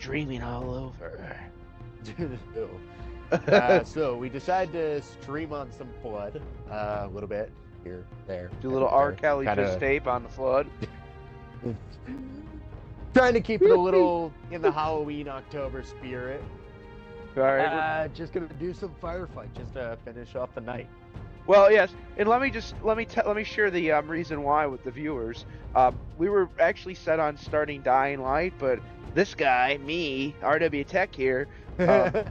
streaming all over. So we decided to stream on some Flood a little bit here, there. Do a little R. Kelly Kinda... just tape on the Flood. Trying to keep it a little in the Halloween October spirit. All right. Just gonna do some Firefight just to finish off the night. Well, yes, and let me share the reason why with the viewers. We were actually set on starting Dying Light, but this guy, me, RW Tech here,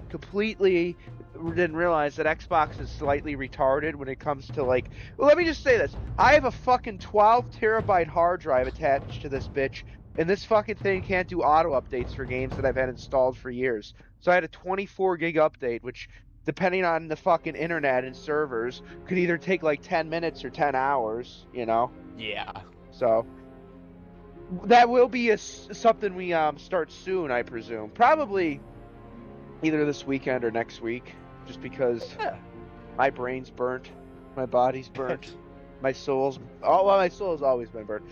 completely didn't realize that Xbox is slightly retarded when it comes to like. Well, let me just say this: I have a fucking 12 terabyte hard drive attached to this bitch, and this fucking thing can't do auto updates for games that I've had installed for years. So I had a 24 gig update, which, depending on the fucking internet and servers, could either take like 10 minutes or 10 hours, you know? Yeah. So that will be something we start soon, I presume. Probably either this weekend or next week, just because my brain's burnt, my body's burnt, my soul's my soul's always been burnt.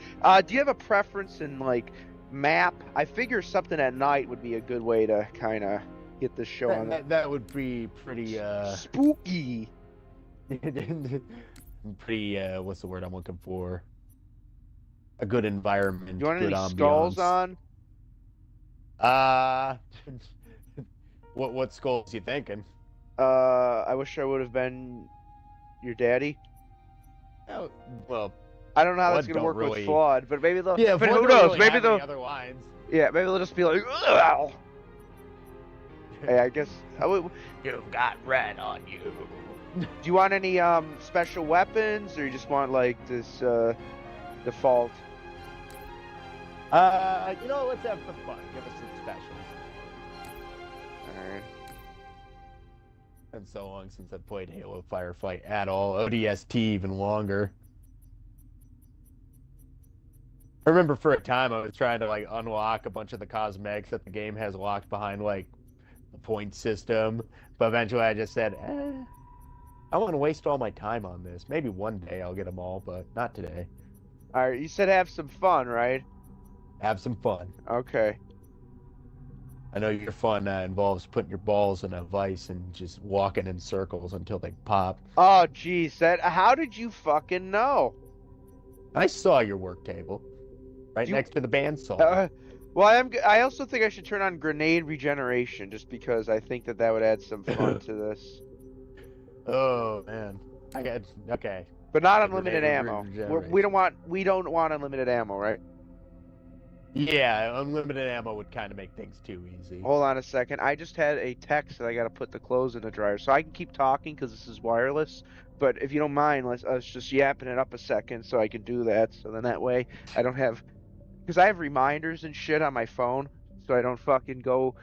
Do you have a preference in like map? I figure something at night would be a good way to kind of get this show on. That would be pretty spooky. Pretty what's the word I'm looking for? A good environment. You want any ambiance. skulls on? What skulls you thinking? I wish I would have been your daddy. Oh, well, I don't know how that's gonna work with Flood, but maybe they'll. Yeah, but who knows? Really maybe they'll. Other lines. Yeah, maybe they'll just be like, "Ugh." Hey, I guess. You've got red on you. Do you want any special weapons, or you just want like this default? Let's have some fun. Give us some specials. Alright. Been so long since I've played Halo Firefight at all. ODST even longer. I remember for a time I was trying to like unlock a bunch of the cosmetics that the game has locked behind like the point system, but eventually I just said, I want to waste all my time on this. Maybe one day I'll get them all, but not today. Alright, you said have some fun, right? Have some fun. Okay. I know your fun involves putting your balls in a vise and just walking in circles until they pop. Oh, geez, how did you fucking know? I saw your work table, next to the bandsaw. Well, I also think I should turn on grenade regeneration, just because I think that would add some fun to this. Oh man, okay. But not unlimited ammo. We don't want unlimited ammo, right? Yeah, unlimited ammo would kind of make things too easy. Hold on a second. I just had a text that I got to put the clothes in the dryer, so I can keep talking because this is wireless. But if you don't mind, let's just yapping it up a second so I can do that. So then that way I don't have, because I have reminders and shit on my phone, so I don't fucking go,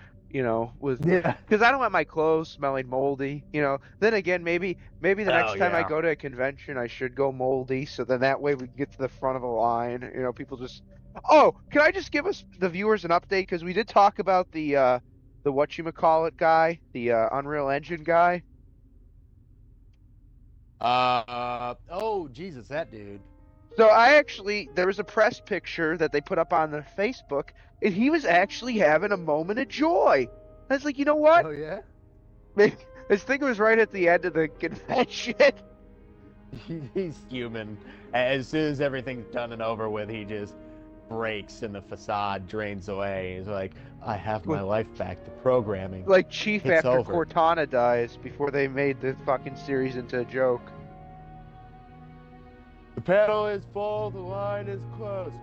with. Because I don't want my clothes smelling moldy. Then again, maybe the next time I go to a convention, I should go moldy. So then that way we can get to the front of the line. People just. Oh, can I just give us the viewers an update? Because we did talk about the whatchamacallit guy, the Unreal Engine guy. Oh, Jesus, that dude. So there was a press picture that they put up on their Facebook, and he was actually having a moment of joy. I was like, you know what? Oh, yeah? I think it was right at the end of the convention. He's human. As soon as everything's done and over with, he just breaks and the facade drains away. He's like, I have my life back to programming. Like Chief it's after over. Cortana dies before they made the fucking series into a joke. The panel is full, the line is closed.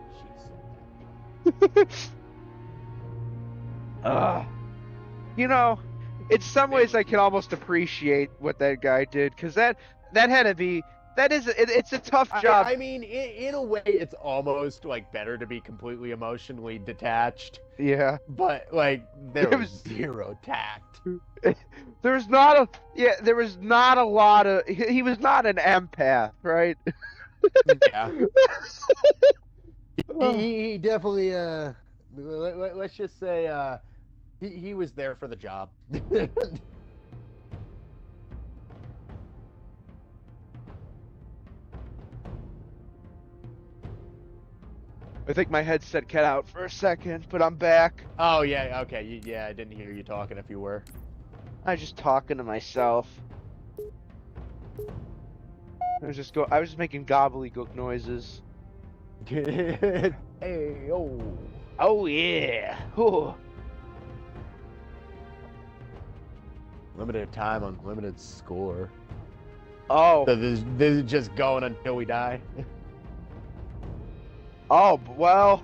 In some ways I can almost appreciate what that guy did, because that had to be. It's a tough job. I mean, in a way, it's almost like better to be completely emotionally detached. Yeah. But like, there was zero tact. There was not a lot of. He was not an empath, right? Yeah. he definitely. Let's just say, he was there for the job. I think my headset cut out for a second, but I'm back. Oh yeah, okay. Yeah, I didn't hear you talking if you were. I was just talking to myself. I was just making gobbledygook noises. Hey, oh. Oh yeah. Whew. Limited time, unlimited score. Oh. So this is just going until we die. Oh, well,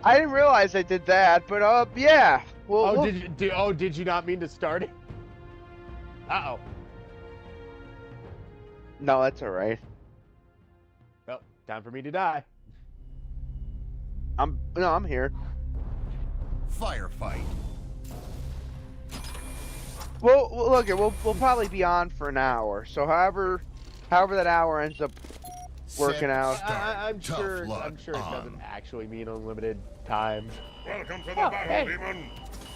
I didn't realize I did that, but yeah. Well, Oh, did you not mean to start it? Uh-oh. No, that's all right. Well, time for me to die. I'm here. Firefight. Well, look, we'll probably be on for an hour. So however that hour ends up working out. I'm sure it doesn't actually mean unlimited time. Welcome to the Oh, battle, hey. demon.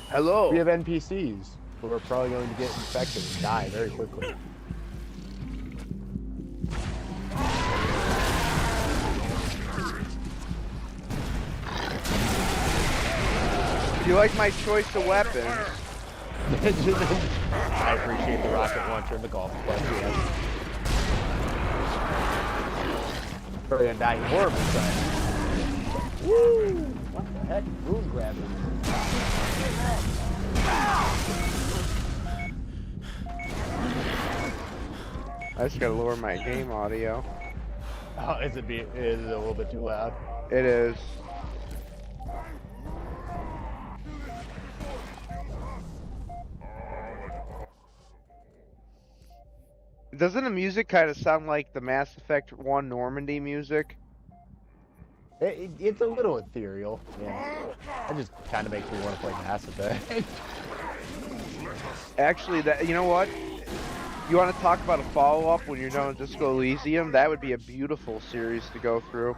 Hello. We have NPCs who are probably going to get infected and die very quickly. Do you like my choice of weapons? I appreciate the rocket launcher and the golf club. Yes. Probably gonna die horribly, son. Woo! What the heck? Moon grabbing. I just gotta lower my game audio. Oh, is it a little bit too loud? It is. Doesn't the music kind of sound like the Mass Effect 1 Normandy music? It's a little ethereal. Yeah. It just kind of makes me want to play Mass Effect. Actually, you know what? You want to talk about a follow-up when you're done with Disco Elysium? That would be a beautiful series to go through.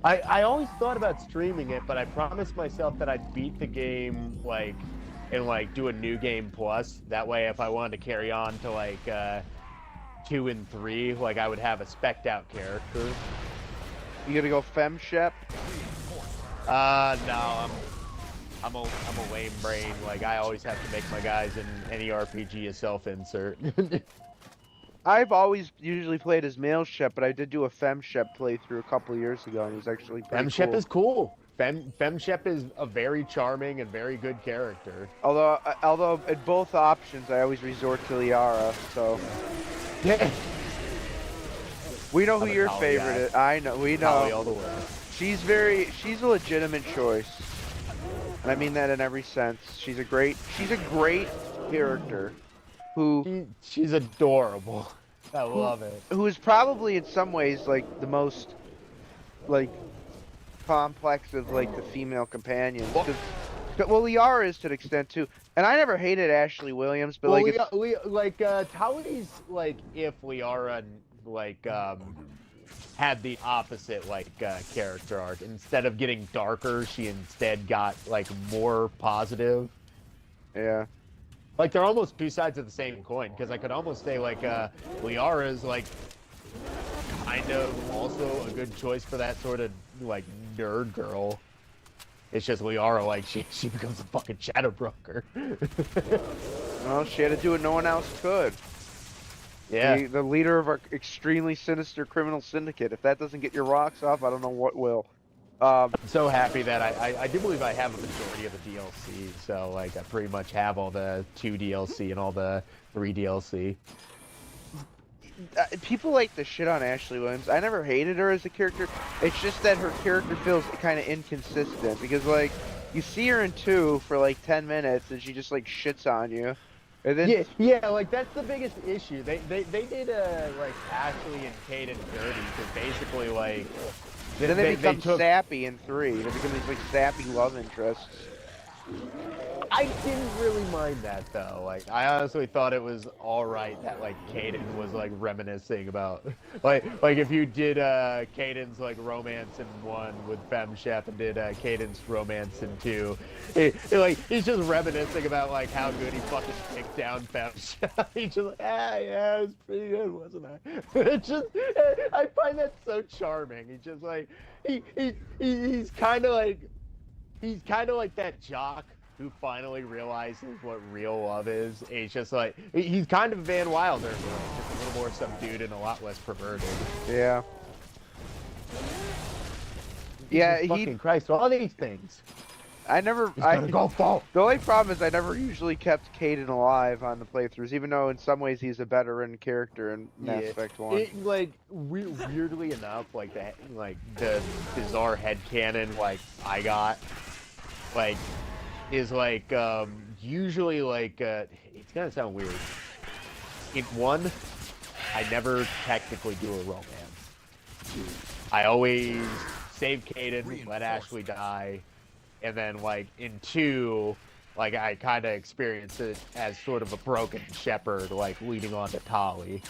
I always thought about streaming it, but I promised myself that I'd beat the game, and do a new game plus. That way, if I wanted to carry on to 2 and 3, I would have a specced out character. You gonna go FemShep? No, I'm a lame brain. I always have to make my guys in any RPG a self-insert. I've always usually played as male Shep, but I did do a FemShep playthrough a couple of years ago, and it was actually pretty FemShep cool. is cool. FemShep is a very charming and very good character. Although at both options, I always resort to Liara, so... We know who your favorite is. I know, we know. All the way. She's a legitimate choice. And I mean that in every sense. She's a great character who She's adorable. I love it. who is probably in some ways the most complex of the female companions. Well, Liara is to an extent too. And I never hated Ashley Williams, but Tali's if Liara had the opposite character arc. Instead of getting darker, she instead got more positive. yeah. They're almost two sides of the same coin, because I could almost say Liara is kind of also a good choice for that sort of nerd girl. It's just Liara, she becomes a fucking shadow broker. Well, she had to do what no one else could. Yeah. The leader of our extremely sinister criminal syndicate. If that doesn't get your rocks off, I don't know what will. I'm so happy that I do believe I have a majority of the DLC, so I pretty much have all the 2 DLC and all the 3 DLC. People like the shit on Ashley Williams. I never hated her as a character. It's just that her character feels kind of inconsistent because you see her in 2 for 10 minutes and she just shits on you. And then yeah, that's the biggest issue. They did Ashley and Kate and Dirty because basically then they become sappy in 3. They become these sappy love interests. I didn't really mind that though. Like, I honestly thought it was all right that like Caden was like reminiscing about, like if you did Caden's like romance in one with Fem Chef and did Caden's romance in two, like he's just reminiscing about like how good he fucking kicked down Fem Chef. He's just like, yeah, it was pretty good, wasn't I? It's just, I find that so charming. He's just like, he's kind of like. He's kind of like that jock who finally realizes what real love is. He's just like, he's kind of Van Wilder, but like just a little more subdued and a lot less perverted. Yeah. Yeah, Jesus fucking Christ, all these things. I never. He's gonna go fall. The only problem is I never usually kept Caden alive on the playthroughs, even though in some ways he's a veteran character in Mass Effect 1. It, like weirdly enough, like the bizarre headcanon like I got, like, is like usually like it's gonna sound weird. In one, I never technically do a romance. I always save Caden, let Ashley die. And then, like, in two, like, I kind of experience it as sort of a broken shepherd, like, leading on to Tali.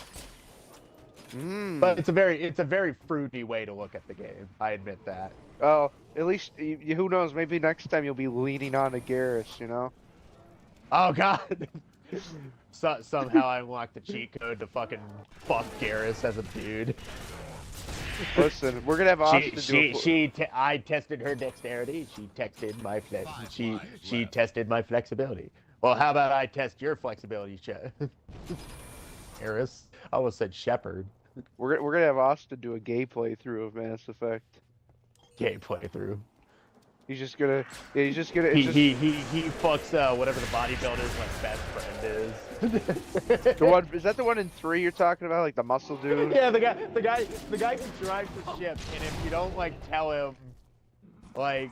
But it's a very fruity way to look at the game. I admit that. Oh, at least, who knows, maybe next time you'll be leaning on to Garrus, you know? Oh, God! Somehow I unlocked the cheat code to fucking fuck Garrus as a dude. Listen, we're gonna have Austin I tested her dexterity. She tested my flexibility. Well, how about I test your flexibility, Eris? I almost said Shepherd. We're gonna have Austin do a gay playthrough of Mass Effect. Gay playthrough. He's just gonna. Yeah, he's just gonna. He fucks whatever the bodybuilder's like best friend is. The one is that the one in 3 you're talking about, like the muscle dude? Yeah, the guy who drives the ship, and if you don't like tell him, like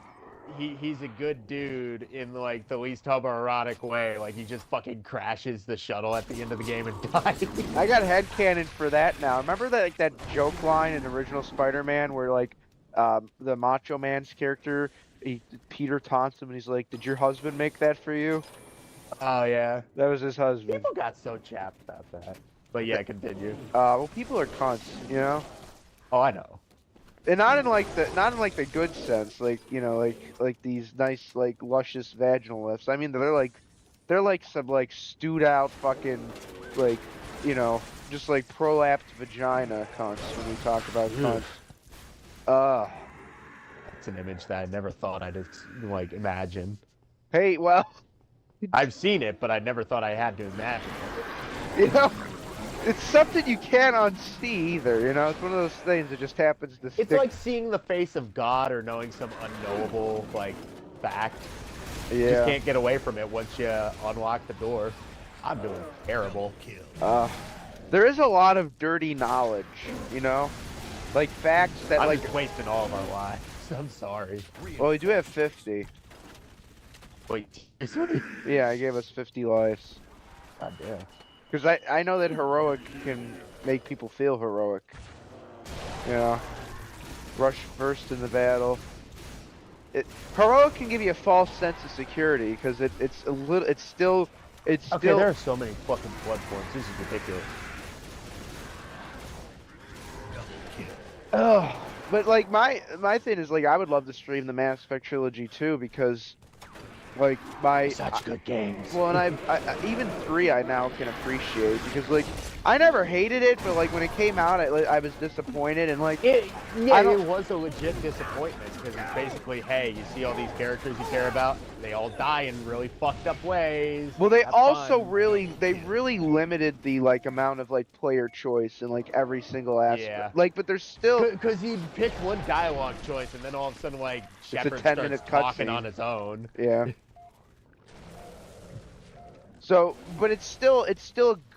he's a good dude in like the least homoerotic way, like he just fucking crashes the shuttle at the end of the game and dies. I got headcanon for that now. Remember that that joke line in the original Spider-Man where like the Macho Man's character, Peter taunts him and he's like, "Did your husband make that for you?" Oh yeah, that was his husband. People got so chapped about that. But yeah, continue. Well, people are cunts, you know. Oh, I know. And not in like the good sense, like, you know, like these nice like luscious vaginal lifts. I mean, they're like some like stewed out fucking like, you know, just like prolapsed vagina cunts when we talk about cunts. That's an image that I never thought I'd like imagine. Hey, well. I've seen it, but I never thought I had to imagine it. You know, it's something you can't unsee either, you know? It's one of those things that just happens to stick. It's like seeing the face of God or knowing some unknowable, like, fact. Yeah. You just can't get away from it once you unlock the door. I'm doing terrible. There is a lot of dirty knowledge, you know? Like, facts that, I'm like... just wasting all of our lives. I'm sorry. Well, we do have 50. Wait, yeah, I gave us 50 lives. God damn. Because I know that heroic can make people feel heroic. You know? Rush first in the battle. Heroic can give you a false sense of security, because it's still... Okay, there are so many fucking blood forms. This is ridiculous. Oh, but like my thing is like I would love to stream the Mass Effect trilogy too, because like such good games. Well, and I even 3 I now can appreciate, because like I never hated it, but like when it came out I was disappointed, and like it was a legit disappointment, because it's basically, hey, you see all these characters you care about, they all die in really fucked up ways. Well, they also really limited the like amount of like player choice in like every single aspect. Yeah. Like, but there's still, because you pick one dialogue choice and then all of a sudden like Shepard starts talking on his own. Yeah. So, but it's still a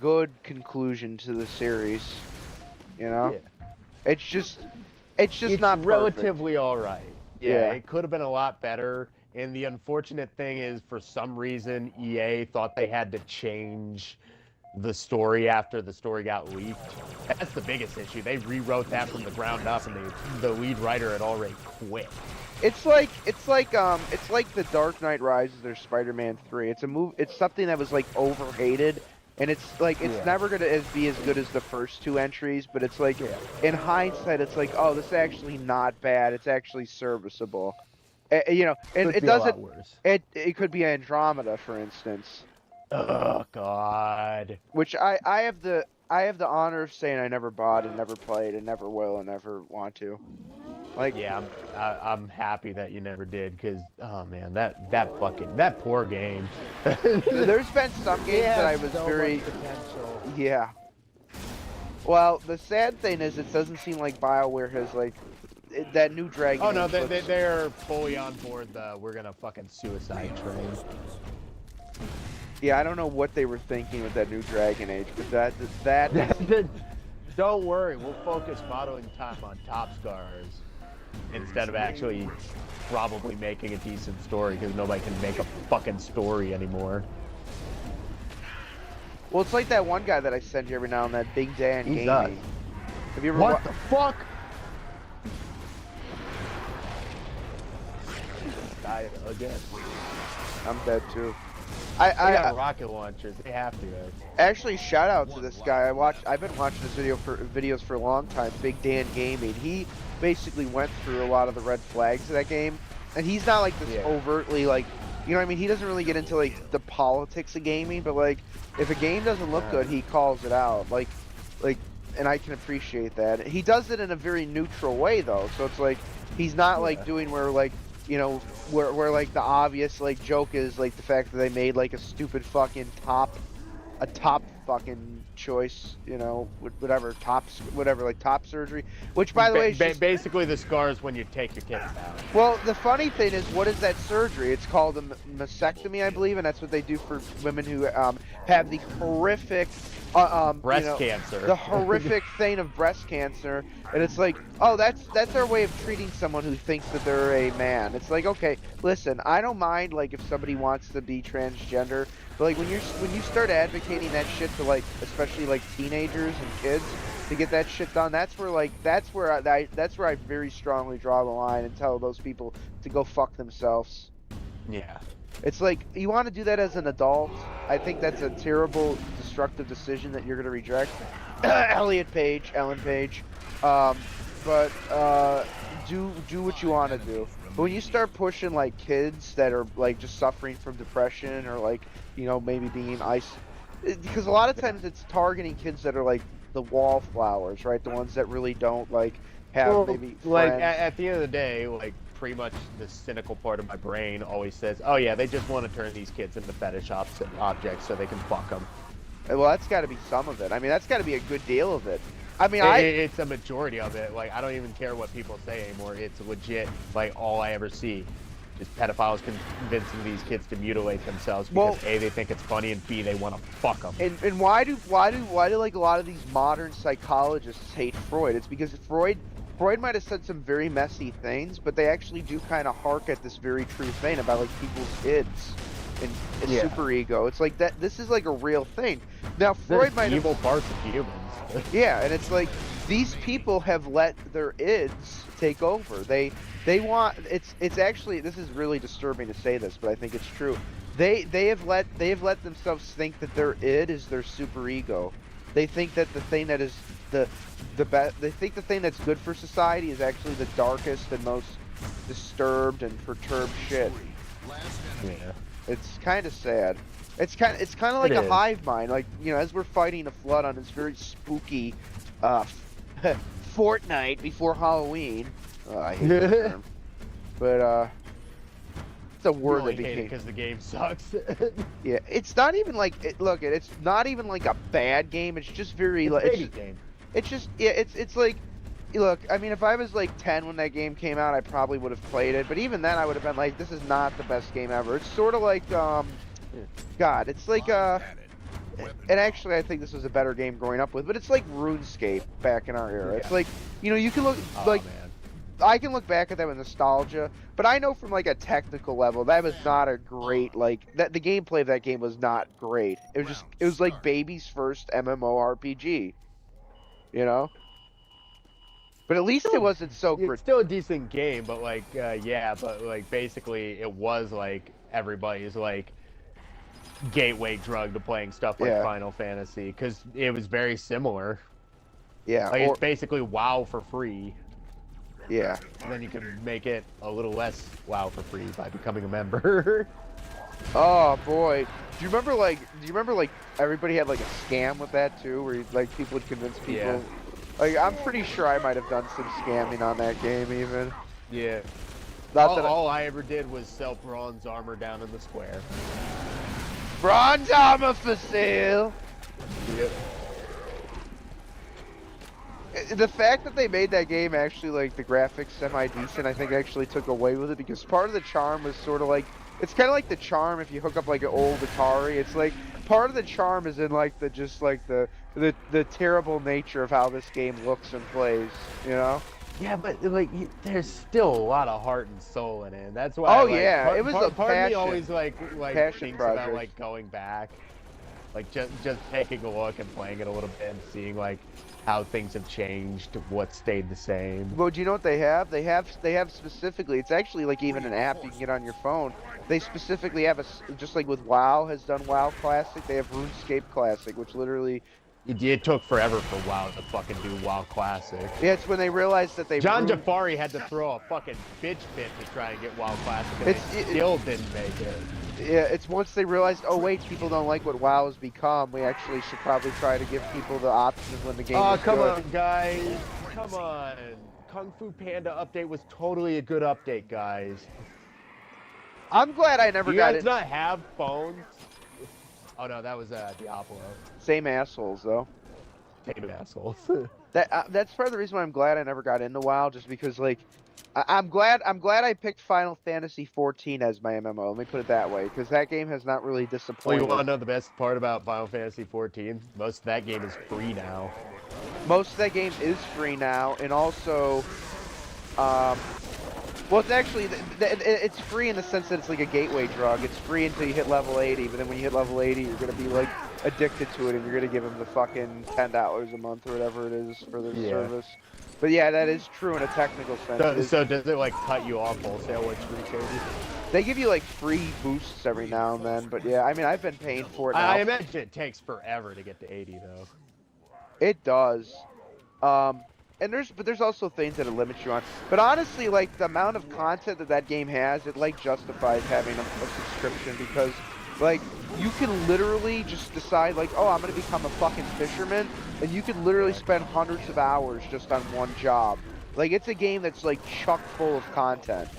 good conclusion to the series, you know. Yeah. It's just not relatively all right. Yeah, it could have been a lot better. And the unfortunate thing is, for some reason, EA thought they had to change the story after the story got leaked. That's the biggest issue. They rewrote that from the ground up, and the lead writer had already quit. it's like the Dark Knight Rises or Spider-Man 3. It's something that was like overhated, and it's like it's Yeah. never gonna be as good as the first two entries, but it's like Yeah. in hindsight it's like, oh, this is actually not bad. It's actually serviceable. And Could it be a doesn't lot worse. it could be Andromeda, for instance, Oh God. which I have the honor of saying I never bought and never played and never will and never want to. Like Yeah, I'm happy that you never did, because oh man, that poor game. there's been some It games that has I was so much very potential. yeah. Well, the sad thing is, it doesn't seem like BioWare has that new Dragon Oh no, Age looks. they're fully on board the we're gonna fucking suicide train. Yeah, I don't know what they were thinking with that new Dragon Age, but that is Don't worry, we'll focus modeling time on top scars instead of actually probably making a decent story, because nobody can make a fucking story anymore. well, it's like that one guy that I send you every now and then, Big Dan He does. Gaming. Have you ever What the fuck? Died again. I'm dead too. They I got rocket launchers. They have to. actually shout out to this guy. I've been watching his videos for a long time. Big Dan Gaming. He basically went through a lot of the red flags of that game, and he's not like this Yeah. overtly like, you know what I mean? He doesn't really get into like the politics of gaming, but like if a game doesn't look good, he calls it out. Like, and I can appreciate that. He does it in a very neutral way though, so it's like he's not like doing where like, where like the obvious like joke is like the fact that they made like a stupid fucking top fucking choice, whatever like top surgery, which by the way is just, Basically, the scars when you take your kids out. well, the funny thing is, what is that surgery? It's called a mastectomy, I believe, and that's what they do for women who have the horrific Breast cancer. the horrific thing of breast cancer. And it's like, oh, that's our way of treating someone who thinks that they're a man. It's like, okay, listen, I don't mind like if somebody wants to be transgender, but like when you start advocating that shit to like especially like teenagers and kids to get that shit done, that's where I very strongly draw the line and tell those people to go fuck themselves. Yeah. It's like, you want to do that as an adult? I think that's a terrible, destructive decision that you're going to reject. Ellen Page. But do what you want to do. But when you start pushing like kids that are like just suffering from depression or like, maybe being because a lot of times it's targeting kids that are like the wallflowers, right? The ones that really don't like have maybe like friends. at the end of the day, like pretty much the cynical part of my brain always says, "Oh yeah, they just want to turn these kids into fetish objects so they can fuck them." Well, that's got to be some of it. I mean, that's got to be a good deal of it. I mean, It's a majority of it. Like, I don't even care what people say anymore. It's legit, like, all I ever see. Just pedophiles convincing these kids to mutilate themselves because A, they think it's funny, and B, they want to fuck them. And why do like a lot of these modern psychologists hate Freud? It's because Freud might have said some very messy things, but they actually do kind of hark at this very true thing about like people's kids and superego. It's like that. This is like a real thing. Now Freud might evil parts of humans. Yeah, and it's like these people have let their ids take over. They want it's actually, this is really disturbing to say this, but I think it's true. They have let themselves think that their id is their superego. They think that the thing that is the best. They think the thing that's good for society is actually the darkest and most disturbed and perturbed shit. Yeah. It's kind of sad. It's kind of like a hive mind. Like, as we're fighting a flood on this very spooky fortnight before Halloween. I hate that term. But it's a word that became, because the game sucks. yeah. It's not even like it's not even like a bad game. It's just very it's like a game. It's just, yeah. It's like, look. I mean, if I was like 10 when that game came out, I probably would have played it. But even then, I would have been like, this is not the best game ever. It's sort of like God, it's like and actually I think this was a better game growing up with, but it's like RuneScape back in our era. It's like, you can look like, man. I can look back at that with nostalgia, but I know from like a technical level that was not a great, like, that the gameplay of that game was not great. It was like baby's first MMORPG, But at least it wasn't so It's still a decent game, but like yeah, but like basically it was like everybody's like gateway drug to playing stuff like yeah, Final Fantasy because it was very similar. yeah, Like or it's basically WoW for free. yeah. And then you can make it a little less WoW for free by becoming a member. Oh boy, do you remember like everybody had like a scam with that too, where like people would convince Yeah. people. Like I'm pretty sure I might have done some scamming on that game even. Yeah. Not that All I ever did was sell bronze armor down in the square. bronze armor for sale. Yep. The fact that they made that game actually like the graphics semi-decent, I think actually took away with it because part of the charm was sort of like it's kind of like the charm if you hook up like an old Atari. It's like part of the charm is in like the just like the terrible nature of how this game looks and plays, you know? Yeah, but like, there's still a lot of heart and soul in it. And that's why, Oh like, yeah, it was a part of me passion, always like passion thinks project. about like going back, like just taking a look and playing it a little bit and seeing like how things have changed, what stayed the same. Well, do you know what they have? They have specifically. It's actually like even an app you can get on your phone. They specifically have just like with WoW has done WoW Classic. They have RuneScape Classic, which literally. It took forever for WoW to fucking do WoW Classic. Yeah, it's when they realized that they. John Jafari had to throw a fucking bitch fit to try and get WoW Classic, and they still didn't make it. Yeah, it's once they realized, oh wait, people don't like what WoW has become. We actually should probably try to give people the options when the game is come good. on, guys. Come on. Kung Fu Panda update was totally a good update, guys. I'm glad I never Do you got guys it. not have phones? Oh no, that was Diablo. Same assholes though. Same assholes. That's part of the reason why I'm glad I never got into WoW, just because like I'm glad I picked Final Fantasy 14 as my MMO. Let me put it that way, because that game has not really Well, disappointed. you want to know the best part about Final Fantasy 14? Most of that game is free now. Most of that game is free now, and also, well, it's actually it's free in the sense that it's like a gateway drug. It's free until you hit level 80, but then when you hit level 80, you're gonna be like addicted to it, and you're gonna give them the fucking $10 a month or whatever it is for the service. But yeah, that is true in a technical sense. So does it like cut you off wholesale with free service? They give you like free boosts every now and then, but yeah, I mean, I've been paying for it now. I imagine it takes forever to get to 80 though. It does. And there's also things that it limits you on. But honestly, like the amount of content that game has, it like justifies having a subscription because like you can literally just decide like, oh, I'm gonna become a fucking fisherman, and you can literally spend hundreds of hours just on one job. Like it's a game that's like chock full of content.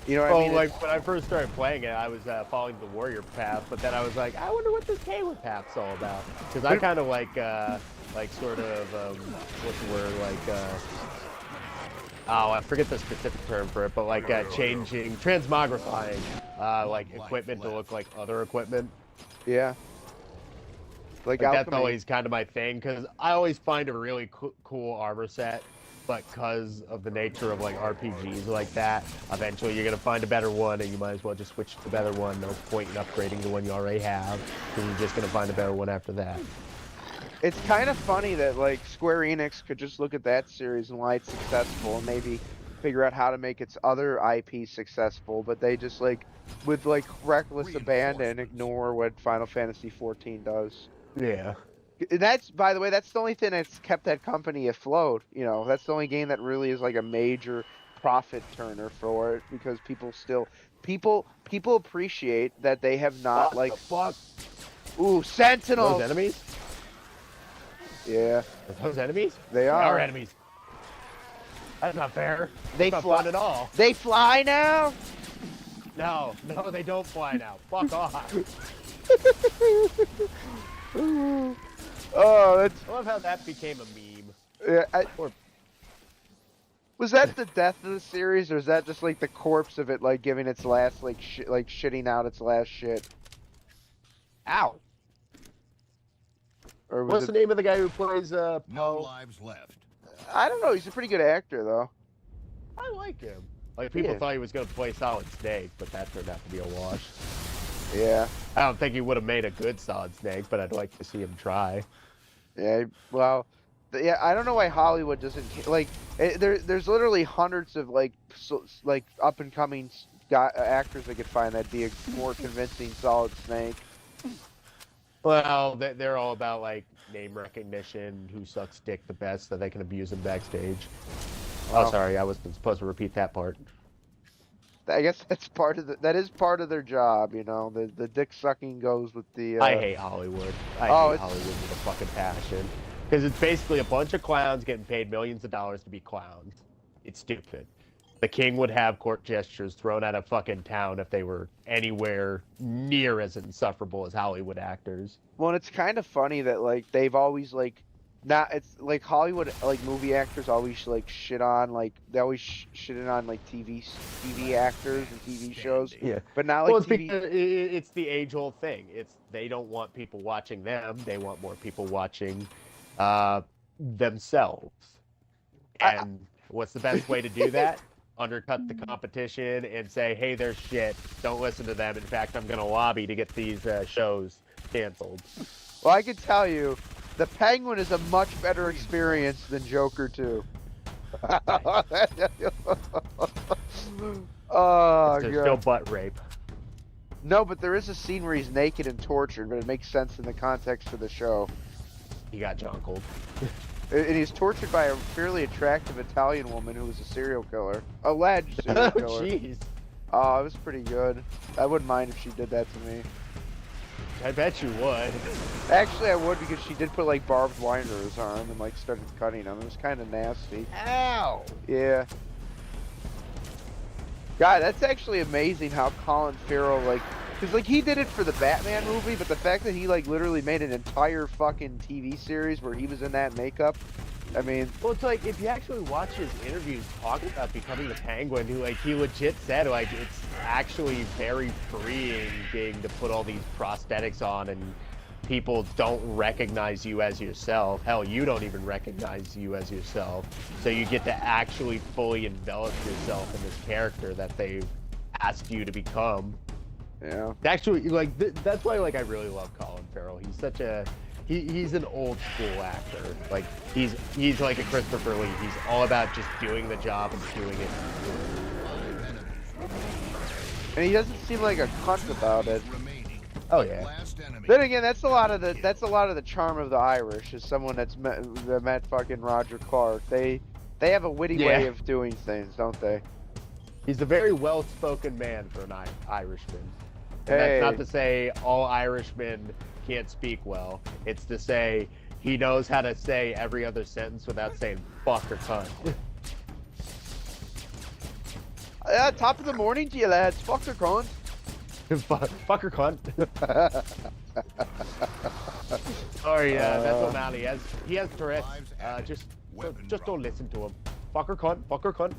You know what I mean? Like when I first started playing it, I was following the warrior path, but then I was like, I wonder what this gateway path's all about. Because I kind of like sort of, what's the word, oh, I forget the specific term for it, but like transmogrifying, like equipment to look like other equipment. Yeah. Like that's always kind of my thing, because I always find a really cool armor set. But because of the nature of like RPGs like that, eventually you're gonna find a better one, and you might as well just switch to the better one. No point in upgrading the one you already have, because you're just gonna find a better one after that. It's kind of funny that like Square Enix could just look at that series and why it's successful, and maybe figure out how to make its other IP successful, but they just like, with like reckless abandon, ignore what Final Fantasy 14 does. Yeah. That's, by the way, that's the only thing that's kept that company afloat. You know, that's the only game that really is like a major profit turner for it, because people appreciate that they have not What the fuck? Ooh, Sentinels. Those enemies? Yeah. Are those enemies? They are enemies. That's not fair. They That's fly not fun at all. They fly now? No, they don't fly now. Fuck off. Oh, that's. I love how that became a meme. Yeah, was that the death of the series, or is that just like the corpse of it, like giving its last, like shitting out its last shit? Ow. Or was What's it... the name of the guy who plays No Poe? lives left. I don't know. He's a pretty good actor, though. I like him. Like people thought he was gonna play Solid Snake, but that turned out to be a wash. Yeah. I don't think he would have made a good Solid Snake, but I'd like to see him try. Yeah. Well, Yeah, I don't know why Hollywood doesn't like. There's literally hundreds of like up and coming actors they could find that'd be a more convincing Solid Snake. Well, they're all about like name recognition, who sucks dick the best, so they can abuse him backstage. Oh, Well, sorry, I wasn't supposed to repeat that part. I guess that's that is part of their job, you know. The dick sucking goes with the I hate Hollywood. I oh, hate it's Hollywood with a fucking passion. Because it's basically a bunch of clowns getting paid millions of dollars to be clowns. It's stupid. The king would have court gestures thrown at a fucking town if they were anywhere near as insufferable as Hollywood actors. well, and it's kind of funny that like they've always like not it's like Hollywood like movie actors always like shit on like they always shitting on like TV actors and TV shows, Yeah. but not Well, like it's TV. because it's the age-old thing. It's they don't want people watching them. They want more people watching themselves. I, And what's the best way to do that? Undercut the competition and say, hey, they're shit. Don't listen to them. In fact, I'm going to lobby to get these shows canceled. well, I can tell you, the Penguin is a much better experience than Joker 2. Oh, There's God. still butt rape. No, but there is a scene where he's naked and tortured, but it makes sense in the context of the show. He got junkled. And he's tortured by a fairly attractive Italian woman who was a serial killer. Alleged serial Oh, killer. jeez. Oh, it was pretty good. I wouldn't mind if she did that to me. I bet you would. Actually, I would because she did put like barbed wire to his arm and like started cutting him. It was kind of nasty. Ow! Yeah. God, that's actually amazing how Colin Farrell like, cause like he did it for the Batman movie, but the fact that he like literally made an entire fucking TV series where he was in that makeup, I mean, Well, it's like if you actually watch his interviews talking about becoming the Penguin, who like he legit said like it's actually very freeing being to put all these prosthetics on and people don't recognize you as yourself. Hell, you don't even recognize you as yourself. So you get to actually fully envelop yourself in this character that they've asked you to become. yeah. Actually, like that's why like I really love Colin Farrell. He's such a he's an old school actor. Like he's like a Christopher Lee. He's all about just doing the job and doing it. And he doesn't seem like a cunt about it. Oh yeah. Then again, that's a lot of the charm of the Irish is someone that met fucking Roger Clark. They have a witty way Yeah. of doing things, don't they? He's a very well-spoken man for an Irishman. And Hey. that's not to say all Irishmen can't speak well. It's to say he knows how to say every other sentence without saying fuck or cunt. Top of the morning to you, lads. Fuck or cunt. Fuck or cunt. Sorry, Mental Mounty. He has Tourette's. Just don't listen to him. Fuck or cunt. Fuck or cunt.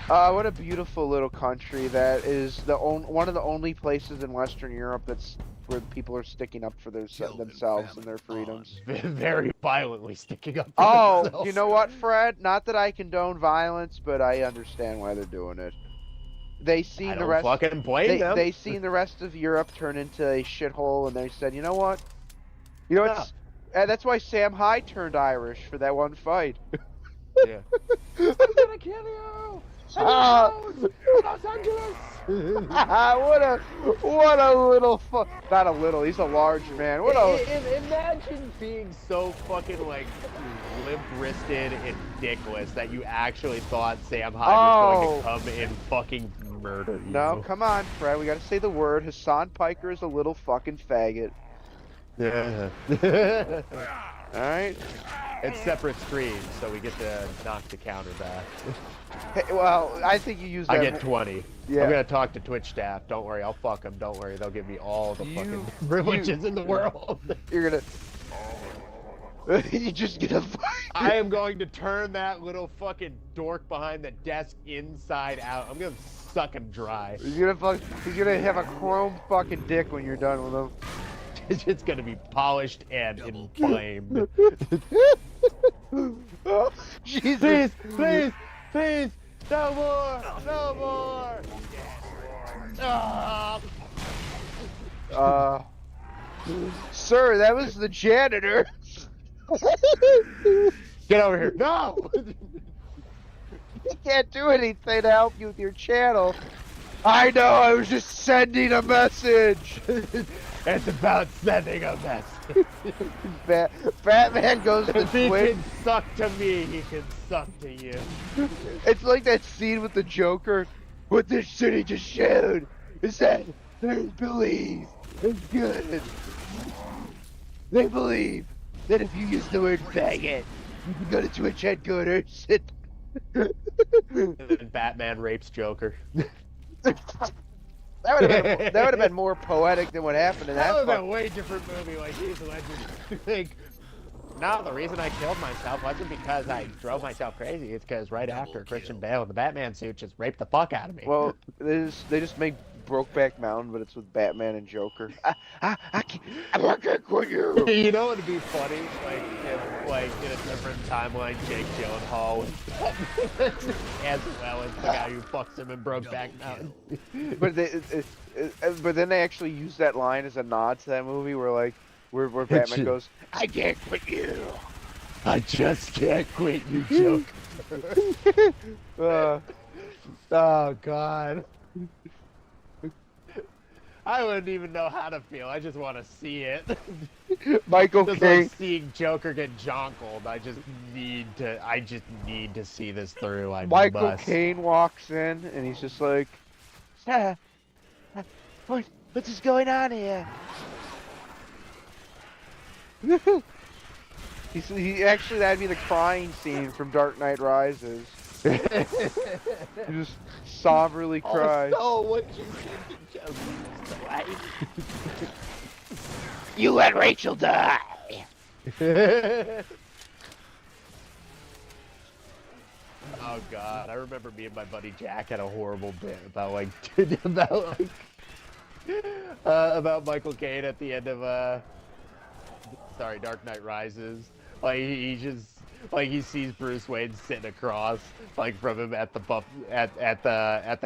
What a beautiful little country that is one of the only places in Western Europe that's where people are sticking up for themselves and their freedoms. Very violently sticking up for Oh, themselves. you know what, Fred? Not that I condone violence, but I understand why they're doing it. They seen I the don't rest. fucking blame them. They seen the rest of Europe turn into a shithole, and they said, you know what? You know what? That's why Sam Hyde turned Irish for that one fight. Yeah. I'm gonna kill you! Ah. Los Angeles! what a little not a little, he's a large man. What a Imagine being so fucking like limp-wristed and dickless that you actually thought Sam Hyde was going to come and fucking murder you. No, come on, Fred, we gotta say the word. Hassan Piker is a little fucking faggot. Yeah. Alright? It's separate screens, so we get to knock the counter back. Hey, well, I think you use that. I get 20. Yeah. I'm gonna talk to Twitch staff. Don't worry, I'll fuck them. Don't worry, they'll give me all the fucking privileges in the world. You're gonna. You just get a. I am going to turn that little fucking dork behind the desk inside out. I'm gonna suck him dry. He's gonna have a chrome fucking dick when you're done with him. It's gonna be polished and inflamed. Oh, Jesus. Please, no more. Ah. Sir, that was the janitor. Get over here. No! He can't do anything to help you with your channel. I know, I was just sending a message. It's about sending a message. Batman goes to If he Twitch. can suck to me, he can suck to you. It's like that scene with the Joker. What this city just showed is that they believe is good. They believe that if you use the word faggot, you can go to Twitch headquarters. And then Batman rapes Joker. That would have been more poetic than what happened in That that. would have been a way different movie. Like he's a legend. Like, no, the reason I killed myself wasn't because I drove myself crazy. It's because right after Christian Bale in the Batman suit just raped the fuck out of me. Well, they just make Brokeback Mountain, but it's with Batman and Joker. I can't quit you. You know what'd be funny? Like, if, like in a different timeline, Jake Gyllenhaal was as well as the guy who fucks him in Brokeback Mountain. But then they actually use that line as a nod to that movie, where Batman goes, "I can't quit you." I just can't quit you, Joker. Oh God. I wouldn't even know how to feel. I just want to see it. Michael Just Caine. like seeing Joker get jonkled. I just need to see this through. Michael Caine walks in and he's just like, "Ah, what's is going on here?" He actually, that'd be the crying scene from Dark Knight Rises. He just somberly cries. Oh, what you did to Joker's wife? You let Rachel die. Oh God, I remember me and my buddy Jack had a horrible bit about about Michael Caine at the end of Dark Knight Rises. Like he just like he sees Bruce Wayne sitting across like from him at the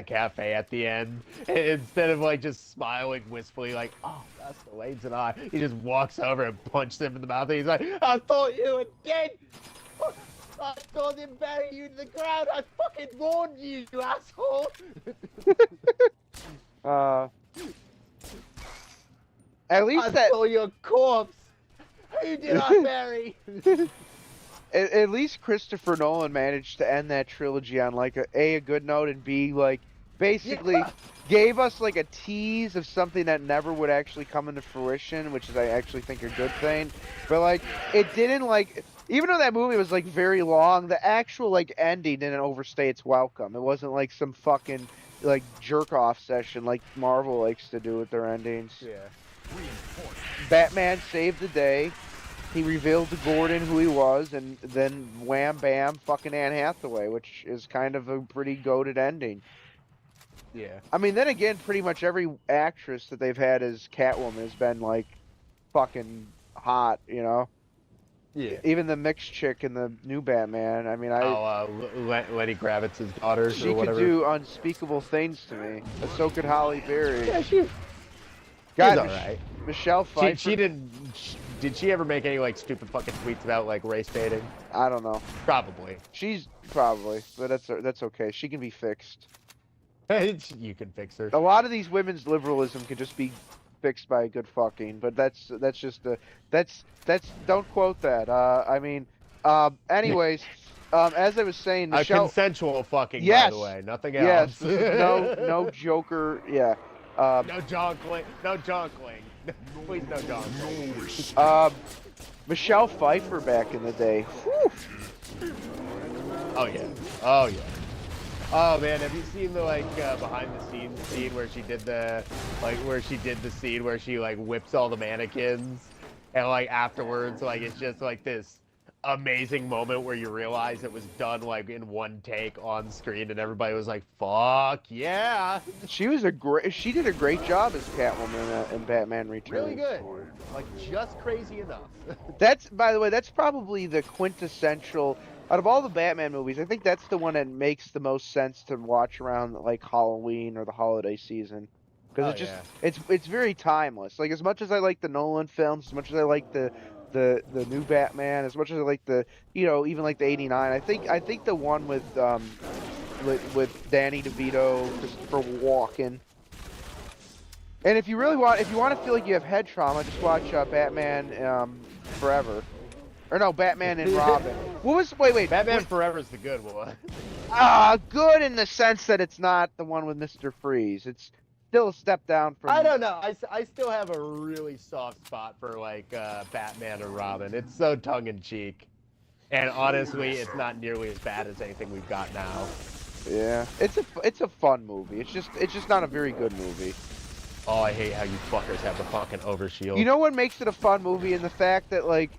cafe at the end. And instead of like just smiling wistfully like, oh, that's the Wayne's and I, he just walks over and punches him in the mouth and he's like, I thought you were dead. I told him bury you to the ground. I fucking warned you, you asshole. At least I saw your corpse. Who did I bury? At least Christopher Nolan managed to end that trilogy on like a good note, and B, like basically gave us like a tease of something that never would actually come into fruition, which is I actually think a good thing. But like it didn't, like, even though that movie was like very long, the actual like ending didn't overstay its welcome. It wasn't like some fucking like jerk off session like Marvel likes to do with their endings. Yeah. Batman saved the day. He revealed to Gordon who he was, and then wham bam, fucking Anne Hathaway, which is kind of a pretty goated ending. Yeah. I mean, then again, pretty much every actress that they've had as Catwoman has been like fucking hot, you know? Yeah. Even the mixed chick in the new Batman. I mean, Lenny Kravitz's daughter she or could whatever. do unspeakable things to me. And so could Halle Berry. Yeah, she's God, alright. Michelle Pfeiffer. She didn't. Did she ever make any like stupid fucking tweets about like race baiting? I don't know. Probably. She's probably, but that's okay. She can be fixed. You can fix her. A lot of these women's liberalism could just be fixed by a good fucking, but that's just that's don't quote that. I mean, anyways, as I was saying, Michelle, A consensual fucking, yes, by the way, nothing yes, else. no Joker, yeah. No John Cling, no John Cling. Please no John Cling. Michelle Pfeiffer back in the day. Whew. Oh yeah, oh yeah. Oh man, have you seen the like behind the scenes scene where she did the scene where she like whips all the mannequins and like afterwards like it's just like this amazing moment where you realize it was done like in one take on screen and everybody was like, "Fuck yeah!" She did a great job as Catwoman in Batman Returns. Really good, like just crazy enough. That's, by the way, that's probably the quintessential out of all the Batman movies. I think that's the one that makes the most sense to watch around like Halloween or the holiday season. because Oh it just yeah. it's very timeless. Like as much as I like the Nolan films, as much as I like the new Batman, as much as I like the even like the '89, I think the one with Danny DeVito, Christopher Walken. And if you want to feel like you have head trauma, just watch Batman Forever. Or no, Batman and Robin. Wait, Batman what? Forever is the good one. Good in the sense that it's not the one with Mr. Freeze. It's still a step down I from. don't know. I still have a really soft spot for like Batman or Robin. It's so tongue in cheek, and honestly, it's not nearly as bad as anything we've got now. Yeah, it's a fun movie. It's just not a very good movie. Oh, I hate how you fuckers have the fucking You overshield. know what makes it a fun movie, and the fact that like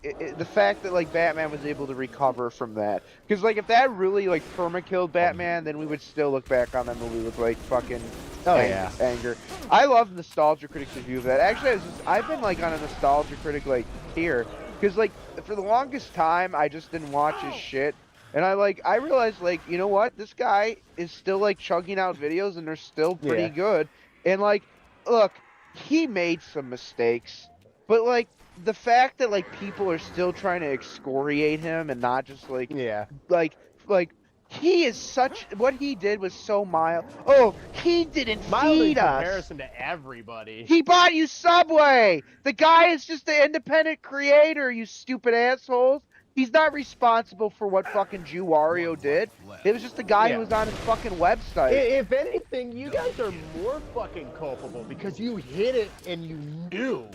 Batman was able to recover from that. Because like if that really like perma killed Batman, then we would still look back on that movie with like fucking Oh yeah. anger. I love Nostalgia Critic's review of that. Actually, I've been like on a Nostalgia Critic like tier because like for the longest time I just didn't watch his shit. And I realized like, you know what? This guy is still like chugging out videos and they're still pretty Yeah. good. And like, look, he made some mistakes, but like the fact that like people are still trying to excoriate him and not just Yeah. like like he is such what he did was so mild. Oh, he didn't Mild in feed us. comparison to everybody. He bought you Subway. The guy is just the independent creator, you stupid assholes. He's not responsible for what fucking Jew Wario did. It was just the guy who Yeah. was on his fucking website. If anything, you guys are more fucking culpable because you hit it and you knew.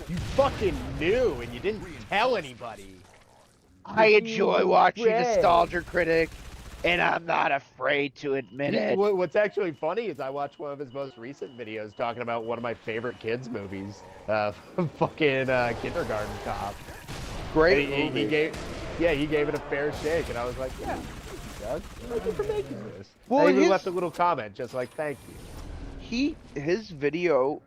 You fucking knew and you didn't tell anybody. I enjoy watching Ray. Nostalgia Critic, and I'm not afraid to admit it. What's actually funny is I watched one of his most recent videos talking about one of my favorite kids movies, fucking Kindergarten Cop. Great And movie. he gave it a fair shake, and I was like, yeah, Doug, thank you for making this. Well, I even left a little comment, just like, thank you. his video,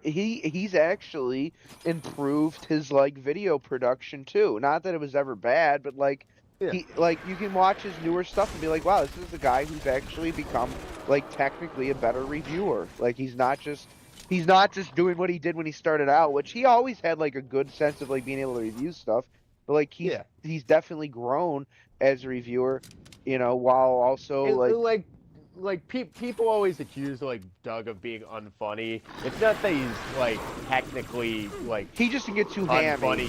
he's actually improved his like video production too. Not that it was ever bad, but like Yeah. you can watch his newer stuff and be like, wow, this is a guy who's actually become like technically a better reviewer. Like he's not just doing what he did when he started out, which he always had like a good sense of like being able to review stuff. But like he's definitely grown as a reviewer, while also People always accuse like Doug of being unfunny. It's not that he's like technically like he just can get too hammy. unfunny.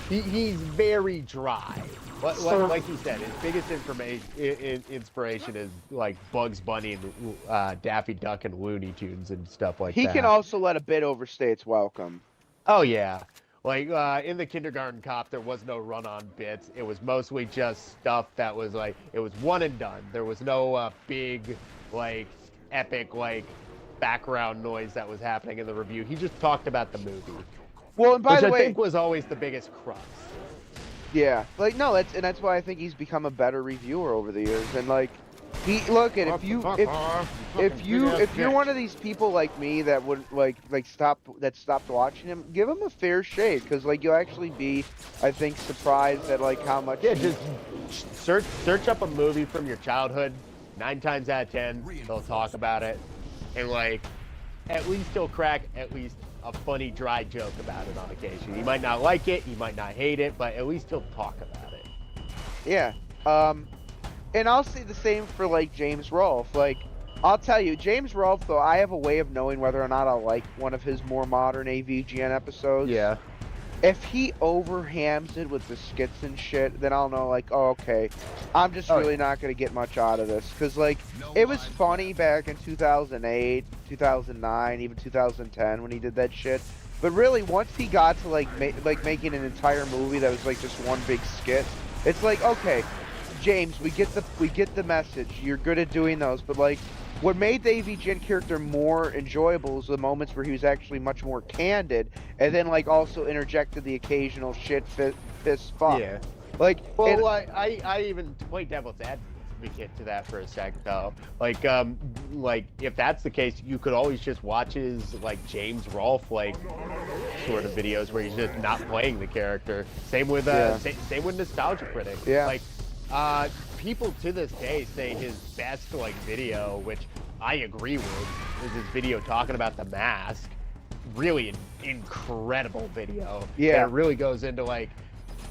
He's very dry. Like you said, his biggest inspiration is like Bugs Bunny and Daffy Duck and Looney Tunes and stuff like that. He can also let a bit overstay its welcome. Oh yeah. Like in the Kindergarten Cop, there was no run-on bits. It was mostly just stuff that was like it was one and done. There was no big, like epic, like background noise that was happening in the review. He just talked about the movie. Well, and by the way, I think was always the biggest crux. Yeah, like no, that's why I think he's become a better reviewer over the years. And like, if you're one of these people like me that would stopped watching him, give him a fair shake because like you'll actually be, I think, surprised at like how much. Yeah, just search up a movie from your childhood. 9 times out of 10, they'll talk about it, and like, at least he'll crack at least a funny dry joke about it on occasion. He might not like it, he might not hate it, but at least he'll talk about it. Yeah. And I'll say the same for like James Rolfe. Like, I'll tell you, James Rolfe though, I have a way of knowing whether or not I'll like one of his more modern AVGN episodes. Yeah. If he overhams it with the skits and shit, then I'll know like, oh, okay, I'm just really not gonna get much out of this. Cause like, it was funny back in 2008, 2009, even 2010 when he did that shit. But really, once he got to like making an entire movie that was like just one big skit, it's like, okay, James, we get the message. You're good at doing those, but like, what made the AVGN character more enjoyable was the moments where he was actually much more candid, and then like also interjected the occasional shit fist fuck. Yeah. Like, well, I even play devil's advocate to that for a sec though. Like if that's the case, you could always just watch his like James Rolfe like sort of videos where he's just not playing the character. Same with same with Nostalgia Critic. Yeah. Like people to this day say his best like video, which I agree with is this video talking about the mask. Really incredible video. And Yeah. it really goes into like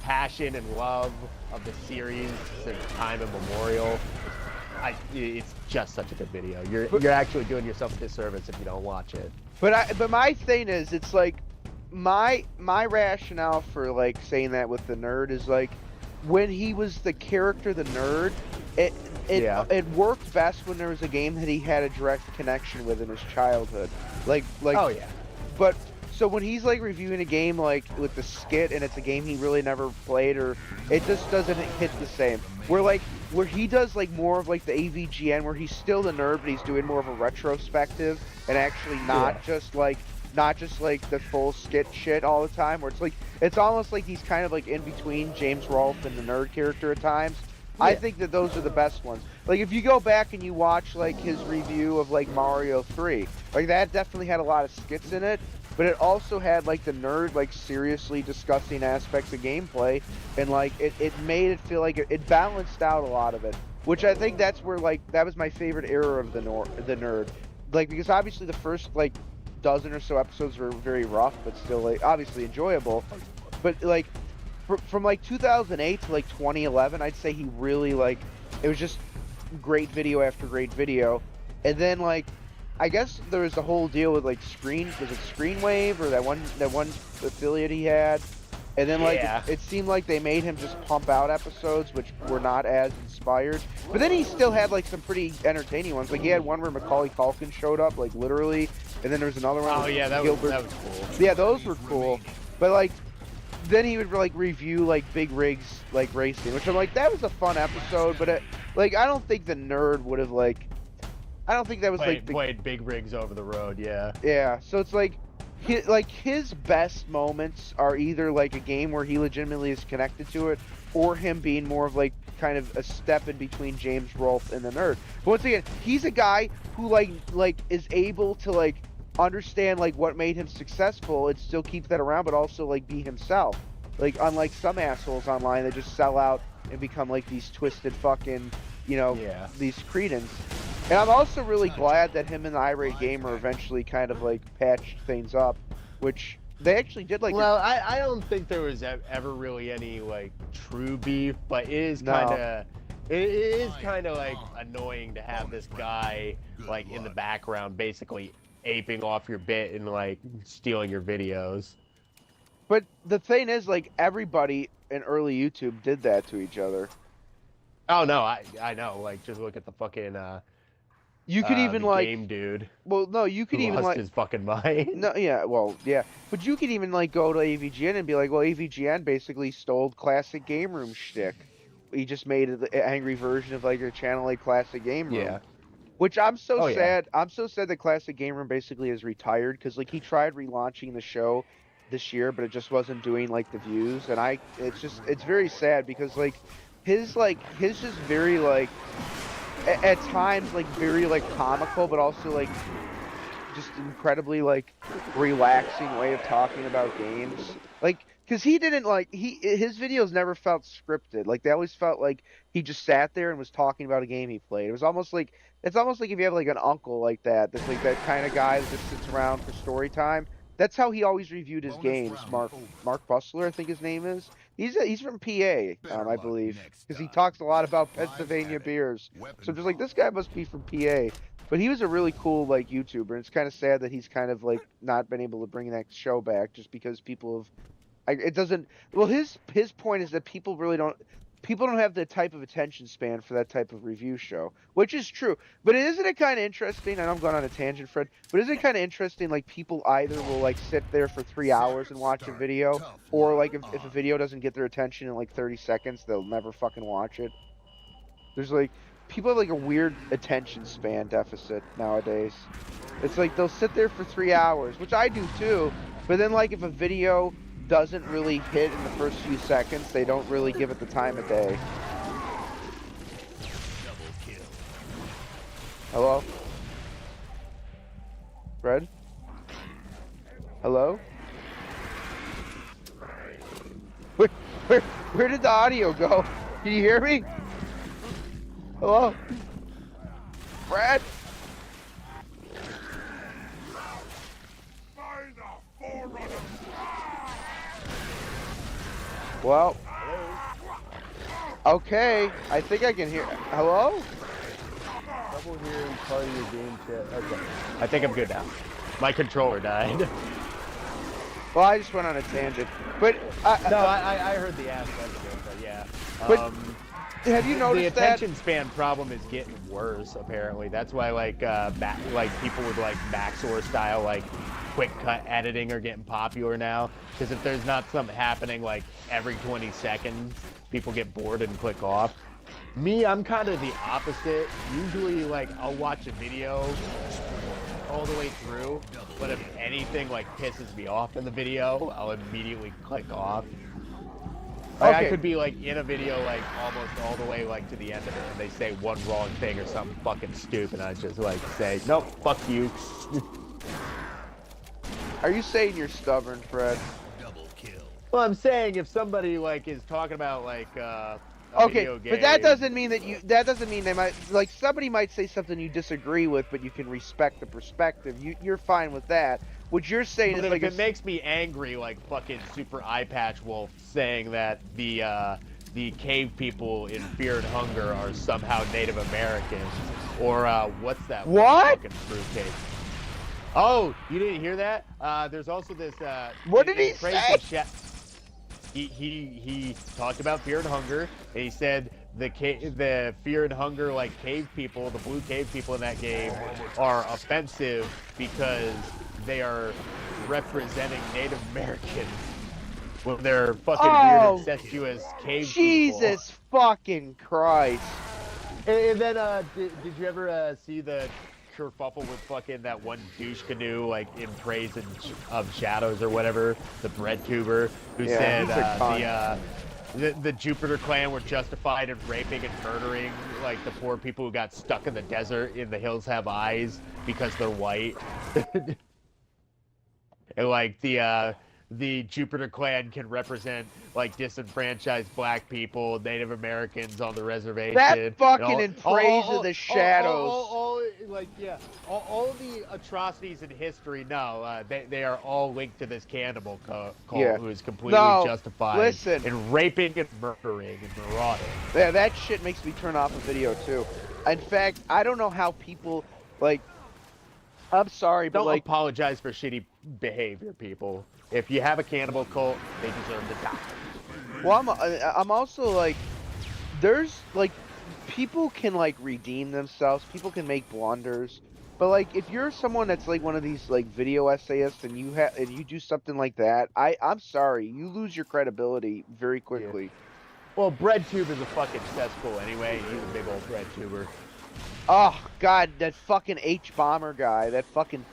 passion and love of the series since time immemorial. It's just such a good video. You're actually doing yourself a disservice if you don't watch it. But my thing is, it's like my rationale for like saying that with the nerd is like when he was the character, the nerd, it Yeah. it worked best when there was a game that he had a direct connection with in his childhood. Like Oh yeah. but so when he's like reviewing a game like with the skit and it's a game he really never played, or it just doesn't hit the same. Where he does like more of like the AVGN where he's still the nerd but he's doing more of a retrospective and actually not just like the full skit shit all the time, where it's like it's almost like he's kind of like in between James Rolfe and the nerd character at times. Yeah. I think that those are the best ones. Like if you go back and you watch like his review of like Mario 3, like that definitely had a lot of skits in it, but it also had like the nerd like seriously discussing aspects of gameplay, and like it made it feel like it balanced out a lot of it, which I think that's where like that was my favorite era of the nerd. Like because obviously the first like dozen or so episodes were very rough but still like obviously enjoyable, but like from like 2008 to like 2011, I'd say he really like it was just great video after great video. And then like I guess there was the whole deal with like was it Screenwave or that one affiliate he had, and then like it seemed like they made him just pump out episodes which were not as inspired, but then he still had like some pretty entertaining ones. Like he had one where Macaulay Culkin showed up like literally, and then there was another one. Oh yeah, that was cool. Yeah, those were cool, but like then he would like review like big rigs like racing, which I'm like that was a fun episode, but like I don't think the nerd would have like I don't think that was played big rigs over the road. Yeah, so it's like his best moments are either like a game where he legitimately is connected to it, or him being more of like kind of a step in between James Rolfe and the nerd. But once again, he's a guy who like is able to like understand like what made him successful and still keep that around, but also like be himself. Like unlike some assholes online that just sell out and become like these twisted fucking, these cretins. And I'm also really glad that him and the Irate Gamer eventually kind of like patched things up, which they actually did like. Well, I don't think there was ever really any like true beef, but it is kind of like annoying to have this guy like in the background basically aping off your bit and like stealing your videos. But the thing is, like everybody in early YouTube did that to each other. Oh no, I know. Like just look at the fucking you could even like game dude. Well, no, you could even lost like his fucking mind. No, yeah, well, yeah, but you could even like go to AVGN and be like, well, AVGN basically stole classic game room shtick. He just made an angry version of like a channel like classic game room. Yeah. Which I'm so sad. Yeah. I'm so sad that Classic Game Room basically is retired, because like he tried relaunching the show this year, but it just wasn't doing like the views, and it's very sad because like his just very like at times like very like comical, but also like just incredibly like relaxing way of talking about games. Like, because he didn't like his videos never felt scripted. Like they always felt like he just sat there and was talking about a game he played. It's almost like if you have like an uncle like that's like that kind of guy that just sits around for story time. That's how he always reviewed his games. Mark Bustler, I think his name is. He's from PA, I believe, because he talks a lot about Pennsylvania beers. So I'm just like, this guy must be from PA. But he was a really cool like YouTuber, and it's kind of sad that he's kind of like not been able to bring that show back just because people have. It doesn't. Well, his point is that people don't have the type of attention span for that type of review show, which is true. But isn't it kind of interesting? I know I'm going on a tangent, Fred, but isn't it kind of interesting? Like people either will like sit there for 3 hours and watch a video, or like if a video doesn't get their attention in like 30 seconds, they'll never fucking watch it. There's like people have like a weird attention span deficit nowadays. It's like they'll sit there for 3 hours, which I do too. But then like if a video doesn't really hit in the first few seconds, they don't really give it the time of day. Hello? Fred? Hello? Where did the audio go? Can you hear me? Hello? Brad? Well, Hello? okay. I think I can hear. Hello? Trouble hearing part of your game chat. Okay. I think I'm good now. My controller died. Well, I just went on a tangent. But No, I heard the aspect of it, but yeah. but have you The noticed that? attention span problem is getting worse. Apparently, that's why like people with like backsource style like quick cut editing are getting popular now. Because if there's not something happening like every 20 seconds, people get bored and click off. Me, I'm kind of the opposite. Usually, like I'll watch a video all the way through, but if anything like pisses me off in the video, I'll immediately click off. Like I Okay. could be like in a video like almost all the way like to the end of it, and they say one wrong thing or something fucking stupid, and I just like say, nope, fuck you. Are you saying you're stubborn, Fred? Well, I'm saying if somebody like is talking about like a Okay, video but that game, doesn't mean that you. That doesn't mean they might like somebody might say something you disagree with, but you can respect the perspective. You're fine with that. What you're saying but is like if it makes me angry, like fucking Super Eye Patch Wolf saying that the cave people in Fear and Hunger are somehow Native Americans, or what's that one what? fucking fruitcake? Oh, you didn't hear that? There's also this What did he praise say? of he talked about Fear and Hunger, and he said the Fear and Hunger like cave people, the blue cave people in that game, are offensive because they are representing Native Americans when they're fucking weird Oh, incestuous cave people. Jesus fucking Christ! And then did you ever see the kerfuffle with fucking that one douche canoe like in praise of shadows or whatever, the bread tuber who Yeah, said he's a cunt. the Jupiter clan were justified in raping and murdering like the poor people who got stuck in the desert in the hills have eyes because they're white. And like the Jupiter clan can represent like disenfranchised black people, Native Americans on the That reservation, and fucking in praise of the shadows. like yeah, all of the atrocities in history. No, they are all linked to this cannibal cult Yeah. who is completely No, justified listen. in raping and murdering and marauding. Yeah, that shit makes me turn off a video too. In fact, I don't know how people like. I'm sorry, but Don't like, apologize for shitty behavior, people. If you have a cannibal cult, they deserve to die. well, I'm also like, there's like, people can like redeem themselves. People can make blunders, but like, if you're someone that's like one of these like video essayists and you do something like that, I'm sorry, you lose your credibility very Yeah. quickly. Well, BreadTube is a fucking cesspool anyway. He's a big old BreadTuber. Oh God, that fucking H bomber guy. That fucking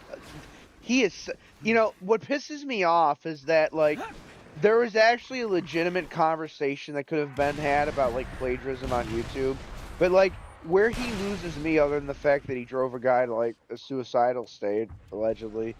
he is. You know what pisses me off is that like there was actually a legitimate conversation that could have been had about like plagiarism on YouTube, but like where he loses me, other than the fact that he drove a guy to like a suicidal state allegedly,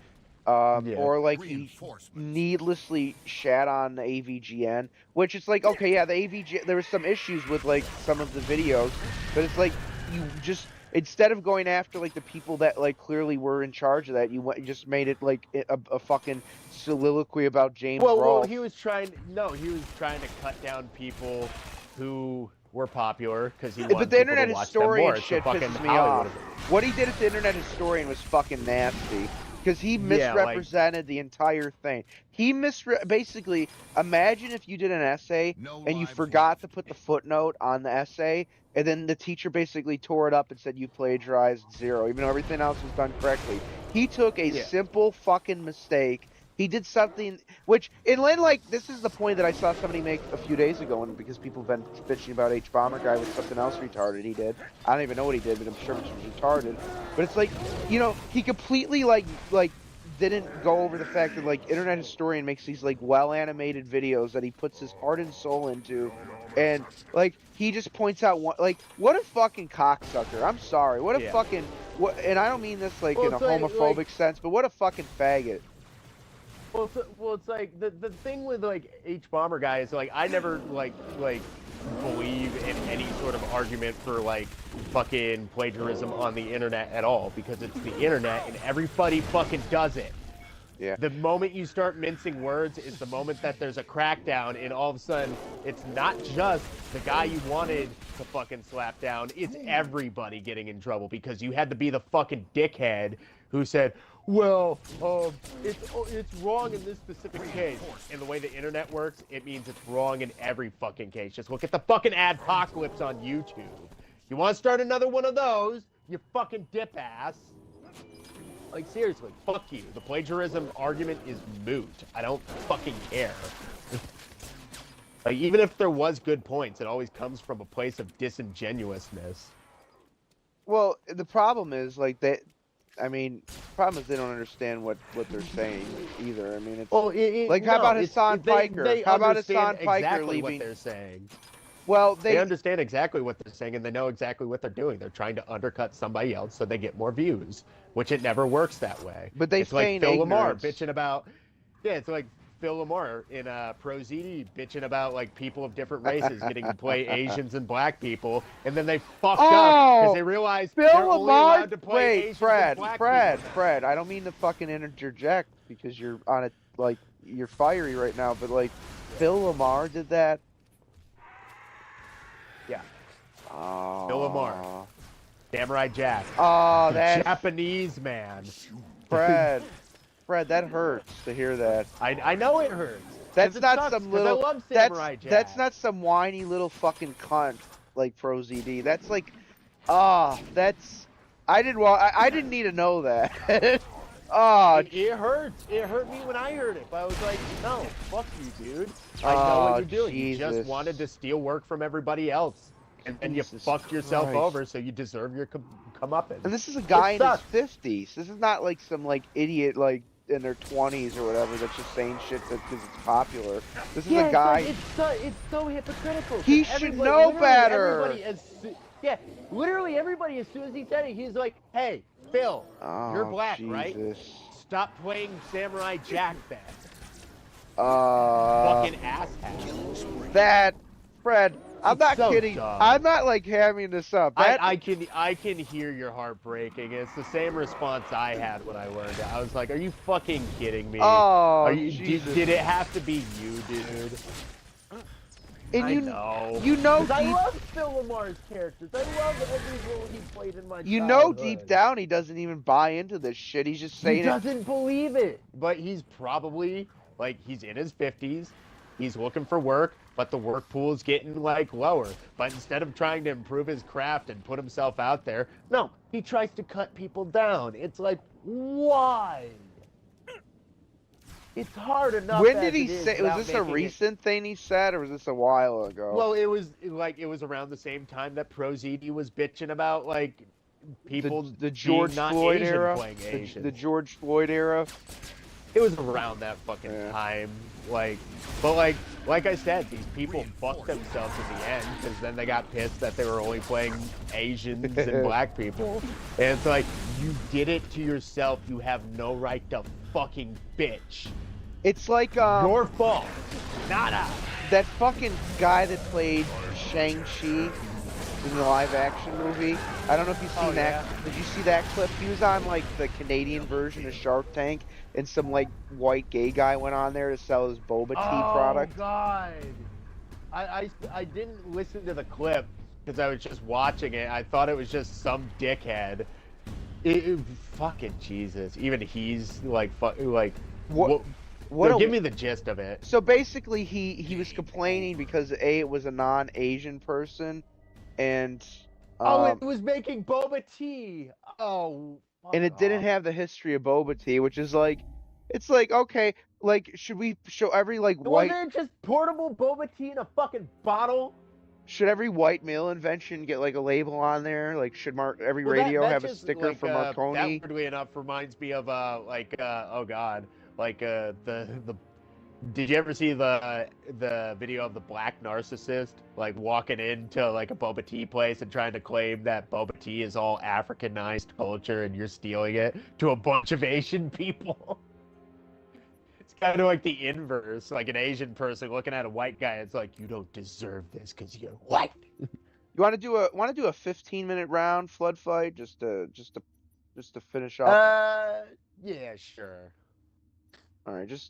Yeah. or like he needlessly shat on the AVGN, which it's like okay, yeah, the AVG there was some issues with like some of the videos, but it's like you just instead of going after like the people that like clearly were in charge of that, you just made it like a fucking soliloquy about James Well, Rolfe. he was trying. No, he was trying to cut down people who were popular because he But wanted the people to internet watch them historian more. So shit fucking pisses me off. Hollywood. What he did at the internet historian was fucking nasty. Because he Yeah, like misrepresented the entire thing. He basically, imagine if you did an essay and you forgot to put the footnote on the essay, and then the teacher basically tore it up and said you plagiarized zero, even though everything else was done correctly. He took a yeah. simple fucking mistake. He did something which, and then, like, this is the point that I saw somebody make a few days ago, and because people have been bitching about H Bomber guy with something else retarded he did. I don't even know what he did, but I'm sure it was retarded. But it's like, you know, he completely like didn't go over the fact that like internet historian makes these like well animated videos that he puts his heart and soul into, and like he just points out what a fucking cocksucker. I'm sorry, what a Yeah. fucking what, and I don't mean this like Well, in a it's like homophobic sense, but what a fucking faggot. well, it's like the thing with like H Bomber guy is like I never like believe in any sort of argument for like fucking plagiarism on the internet at all because it's the internet and everybody fucking does it. Yeah. The moment you start mincing words is the moment that there's a crackdown, and all of a sudden, it's not just the guy you wanted to fucking slap down, it's everybody getting in trouble because you had to be the fucking dickhead who said, well, it's wrong in this specific case. And the way the internet works, it means it's wrong in every fucking case. Just look at the fucking adpocalypse on YouTube. You want to start another one of those, you fucking dip ass. Like, seriously, fuck you. The plagiarism argument is moot. I don't fucking care. Like, even if there was good points, it always comes from a place of disingenuousness. Well, the problem is like that. I mean, the problem is they don't understand what they're saying either. I mean, it's Well, like how about Hassan Piker? they How about understand Hassan Piker exactly what leaving? they're saying. Well, They understand exactly what they're saying, and they know exactly what they're doing. They're trying to undercut somebody else so they get more views, which it never works that way. but they It's like feign Phil Lamar ignorance. bitching about, yeah, it's like Phil Lamar in Pro ZD bitching about like people of different races getting to play Asians and black people, and then they fucked up because they realized they're Phil only Lamar. allowed to play Wait, Asians and black people. Fred. I don't mean to fucking interject because you're on it like you're fiery right now, but like Phil Lamar did that. Yeah, Oh. Phil Lamar, Samurai Jack, Oh, the that Japanese man. Fred. Fred, that hurts to hear that. I know it hurts. That's It not sucks, some 'cause little. I love Samurai Jack. That's not some whiny little fucking cunt like Pro ZD. That's like, that's. I didn't need to know that. Oh, It hurts. It hurt me when I heard it, but I was like, no, fuck you, dude. I know what you're doing. You just Jesus. wanted to steal work from everybody else, and then you Jesus fucked yourself Christ. over, so you deserve your comeuppance. And this is a guy in his sucks. 50s. This is not like some like idiot like in their 20s or whatever that's just saying shit because it's popular. This is a guy. It's so hypocritical. 'Cause He should everybody- know literally better. Yeah, literally everybody, as soon as he said it, he's like, hey, Phil, you're Oh, black, right? Jesus. Stop playing Samurai Jack then. Uh, Fucking asshat. that Fred. I'm It's not so kidding. dumb. I'm not like hamming this up. That, I can hear your heart breaking. It's the same response I had when I learned it. I was like, "Are you fucking kidding me? Oh, Are you? Jesus. Did it have to be you, dude?" and I you know. you know 'Cause I deep, love Phil Lamar's characters. I love every role he played in my you know childhood. deep down he doesn't even buy into this shit. He's just He saying it. doesn't believe it. But he's probably like he's in his 50s. He's looking for work, but the work pool is getting like lower. But instead of trying to improve his craft and put himself out there, no, he tries to cut people down. It's like, why? It's hard enough. When as did he it is say? Was without this a making it- recent thing he said, or was this a while ago? Well, it was around the same time that Pro ZD was bitching about like people the George being not Floyd Asian era, playing Asians. the George Floyd era. It was around that fucking Yeah. time, but like I said, these people fucked themselves in the end because then they got pissed that they were only playing Asians and black people, and it's like you did it to yourself. You have no right to fucking bitch. It's like Your fault, not ours. that fucking guy that played Shang-Chi in the live-action movie. I don't know if you've seen that. Yeah. Did you see that clip? He was on like the Canadian version of Shark Tank, and some like white gay guy went on there to sell his boba tea product. Oh God, I didn't listen to the clip because I was just watching it. I thought it was just some dickhead. Fucking Jesus. Even he's like, What? No, give me the gist of it. So basically, he was complaining because it was a non-Asian person, and It was making boba tea. Oh, and it didn't have the history of boba tea, which is like, it's like, okay, like should we show every like white Wasn't it just portable boba tea in a fucking bottle? should every white male invention get like a label on there? Like should every Well, radio that have a just, sticker like, for Marconi? That weirdly enough reminds me of oh God, the. Did you ever see the video of the black narcissist like walking into like a boba tea place and trying to claim that boba tea is all Africanized culture and you're stealing it to a bunch of Asian people? It's kind of like the inverse, like an Asian person looking at a white guy. It's like you don't deserve this because you're white. You want to do a 15-minute round flood fight just to finish off? Yeah, sure. All right,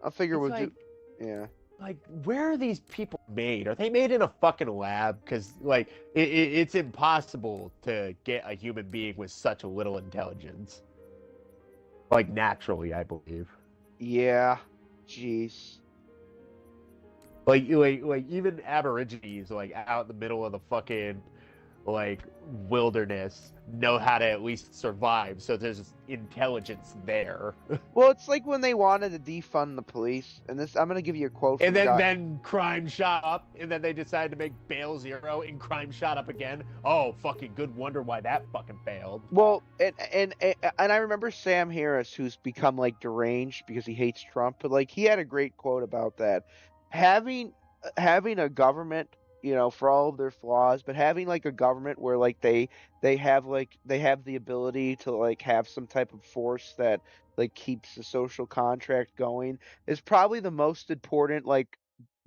I figure It's we'll do. Yeah. like where are these people made? Are they made in a fucking lab? Because like it's impossible to get a human being with such a little intelligence, like naturally, I believe. Yeah. Jeez. Like even Aborigines, like out in the middle of the fucking like wilderness, know how to at least survive. So there's intelligence there. Well, it's like when they wanted to defund the police, and this I'm gonna give you a quote And from then guy. then crime shot up, and then they decided to make bail zero, and crime shot up again. Oh, fucking good wonder why that fucking failed. Well, and I remember Sam Harris, who's become like deranged because he hates Trump, but like he had a great quote about that. Having having a government, for all of their flaws, but having like a government where like they have the ability to like have some type of force that like keeps the social contract going is probably the most important like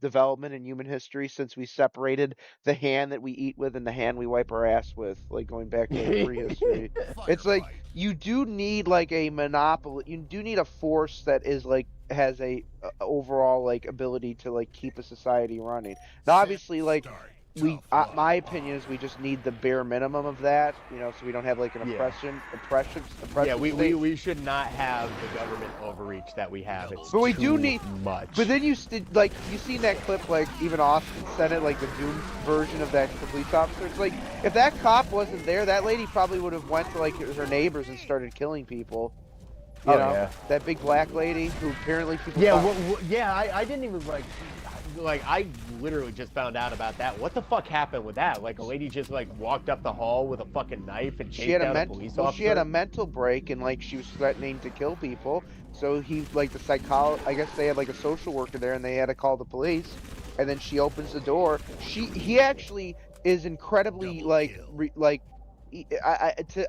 development in human history since we separated the hand that we eat with and the hand we wipe our ass with, like going back to like prehistory. It's like Firefight. you do need like a monopoly. You do need a force that is like has a overall like ability to like keep a society running. Now, Set. obviously, like Start. Tough my luck. opinion is we just need the bare minimum of that, so we don't have like an Yeah. Yeah, oppressive state. we should not have the government overreach that we have. It's But we too do need. much. But then like you seen that clip, like even Austin said it, like the Doom version of that the police officer. It's like if that cop wasn't there, that lady probably would have went to like her neighbors and started killing people. You Oh, know, yeah. that big black lady who apparently people. Yeah, thought, yeah. I didn't even like I literally just found out about that. What the fuck happened with that? Like a lady just like walked up the hall with a fucking knife and she chased had a down a police well, officer. she had a mental break and like she was threatening to kill people. So he like the I guess they had like a social worker there and they had to call the police. And then she opens the door. He actually is incredibly Double like kill.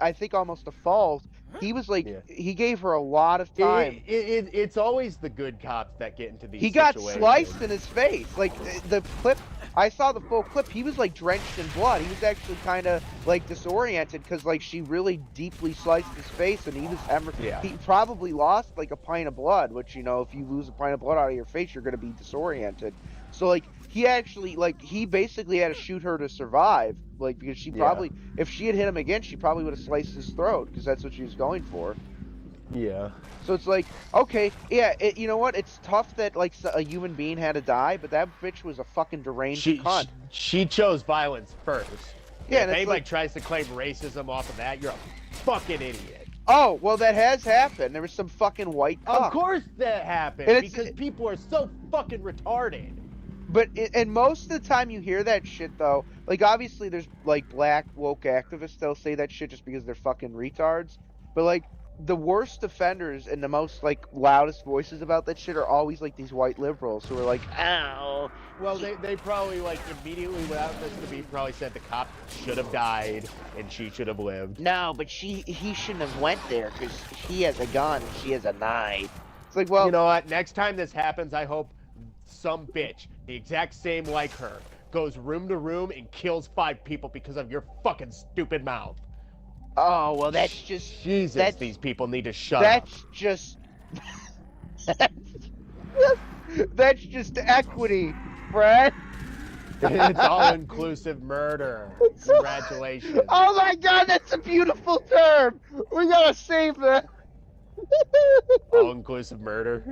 I think almost a fault. He was like Yeah. he gave her a lot of time. It's always the good cops that get into these He got situations. sliced in his face. Like the clip, I saw the full clip. He was like drenched in blood. He was actually kind of like disoriented because like she really deeply sliced his face, and Yeah. he probably lost like a pint of blood. Which if you lose a pint of blood out of your face, you're gonna be disoriented. So like he actually like he basically had to shoot her to survive. Like because she probably if she had hit him again, she probably would have sliced his throat because that's what she was going for. Yeah. So it's like, okay, yeah, you know what? It's tough that like a human being had to die, but that bitch was a fucking deranged cunt. She chose violence first. Yeah, If and it's anybody like, tries to claim racism off of that, you're a fucking idiot. oh, well, that has happened. There was some fucking white Of cuck. course that happened And it's- because people are so fucking retarded. But and most of the time you hear that shit though, like obviously there's like black woke activists that'll say that shit just because they're fucking retards. But like the worst offenders and the most like loudest voices about that shit are always like these white liberals who are like, ow. Well, they probably like immediately without listening to me probably said the cop should have died and she should have lived. No, but he shouldn't have went there because he has a gun and she has a knife. It's like, well, You know what? Next time this happens, I hope some bitch, the exact same like her, goes room to room and kills 5 people because of your fucking stupid mouth. oh well, that's just Jesus, these people need to shut up. that's just that's just equity, Fred. It's all-inclusive murder. Congratulations. Oh my God, that's a beautiful term. We gotta save that. All-inclusive murder.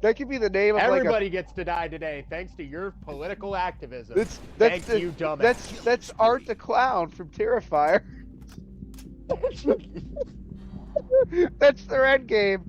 That could be the name of Everybody gets to die today thanks to your political activism. That's Thank you, dumbass. That's Art the Clown from Terrifier. That's their end game.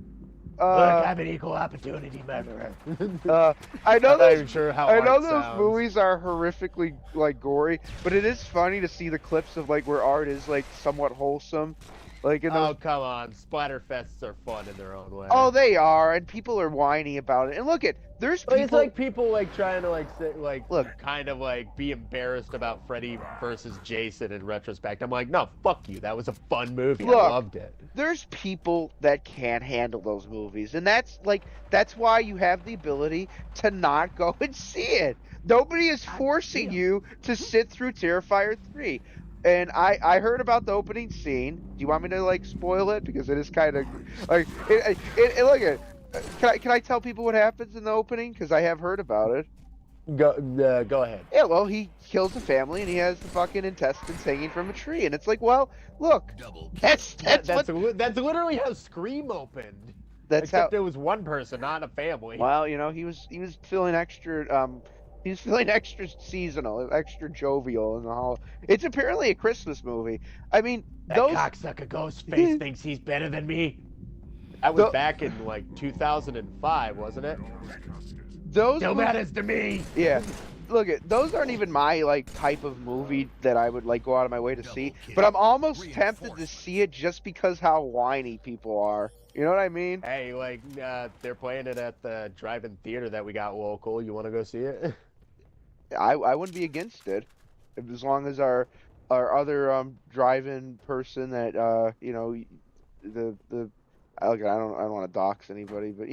Look, I'm an equal opportunity murderer. I know I'm not those. even sure how I know art those sounds. movies are horrifically like gory, but it is funny to see the clips of like where art is like somewhat wholesome, like in those. Oh, come on. Splatterfests are fun in their own way. Oh, they are, and people are whiny about it. And look there's But people. it's like people like trying to like say, like Look. kind of like be embarrassed about Freddy versus Jason in retrospect. I'm like, no, fuck you. That was a fun movie. Look. I loved it. There's people that can't handle those movies, and that's why you have the ability to not go and see it. Nobody is forcing you to sit through Terrifier 3. And I heard about the opening scene. Do you want me to like spoil it because it is kind of like look at Can I tell people what happens in the opening? Because I have heard about it. Go ahead. Yeah, well, he kills a family and he has the fucking intestines hanging from a tree, and it's like, well, look, that's what That's literally how Scream opened. that's how. Except it was one person, not a family. Well, he was feeling he's feeling extra seasonal, extra jovial in the hall. It's apparently a Christmas movie. I mean, That those cocksucker Ghostface thinks he's better than me. That was the back in like 2005, wasn't it? those Still movies, matters to me. yeah. Look at those aren't even my like type of movie that I would like go out of my way to see, but I'm almost tempted to see it just because how whiny people are. You know what I mean? Hey, like they're playing it at the drive-in theater that we got local. You want to go see it? I wouldn't be against it, as long as our other drive-in person that the I don't want to dox anybody, but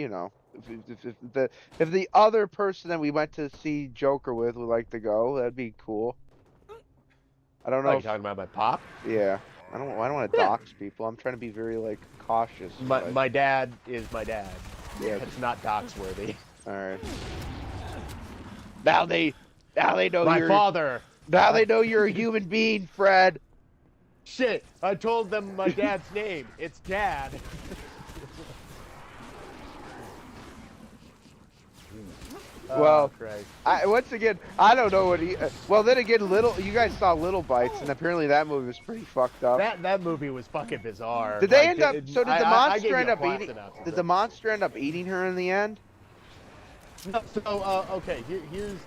if the other person that we went to see Joker with would like to go, that'd be cool. I don't Oh, know you if talking about my pop? yeah. I don't want to Yeah. dox people. I'm trying to be very like cautious, My but my dad is my dad. yeah. It's not dox worthy. All right. Now they now they know My you're father. now they know you're a human being, Fred. Shit! I told them my dad's name. It's Dad. Well, Oh, Christ. once again, I don't know what he. Well, then again, you guys saw Little Bites, and apparently that movie was pretty fucked up. That movie was fucking bizarre. Did they Like, end up? So did the I monster gave end you a up plot eating? synopsis Did of the it. monster end up eating her in the end? No, so okay, here's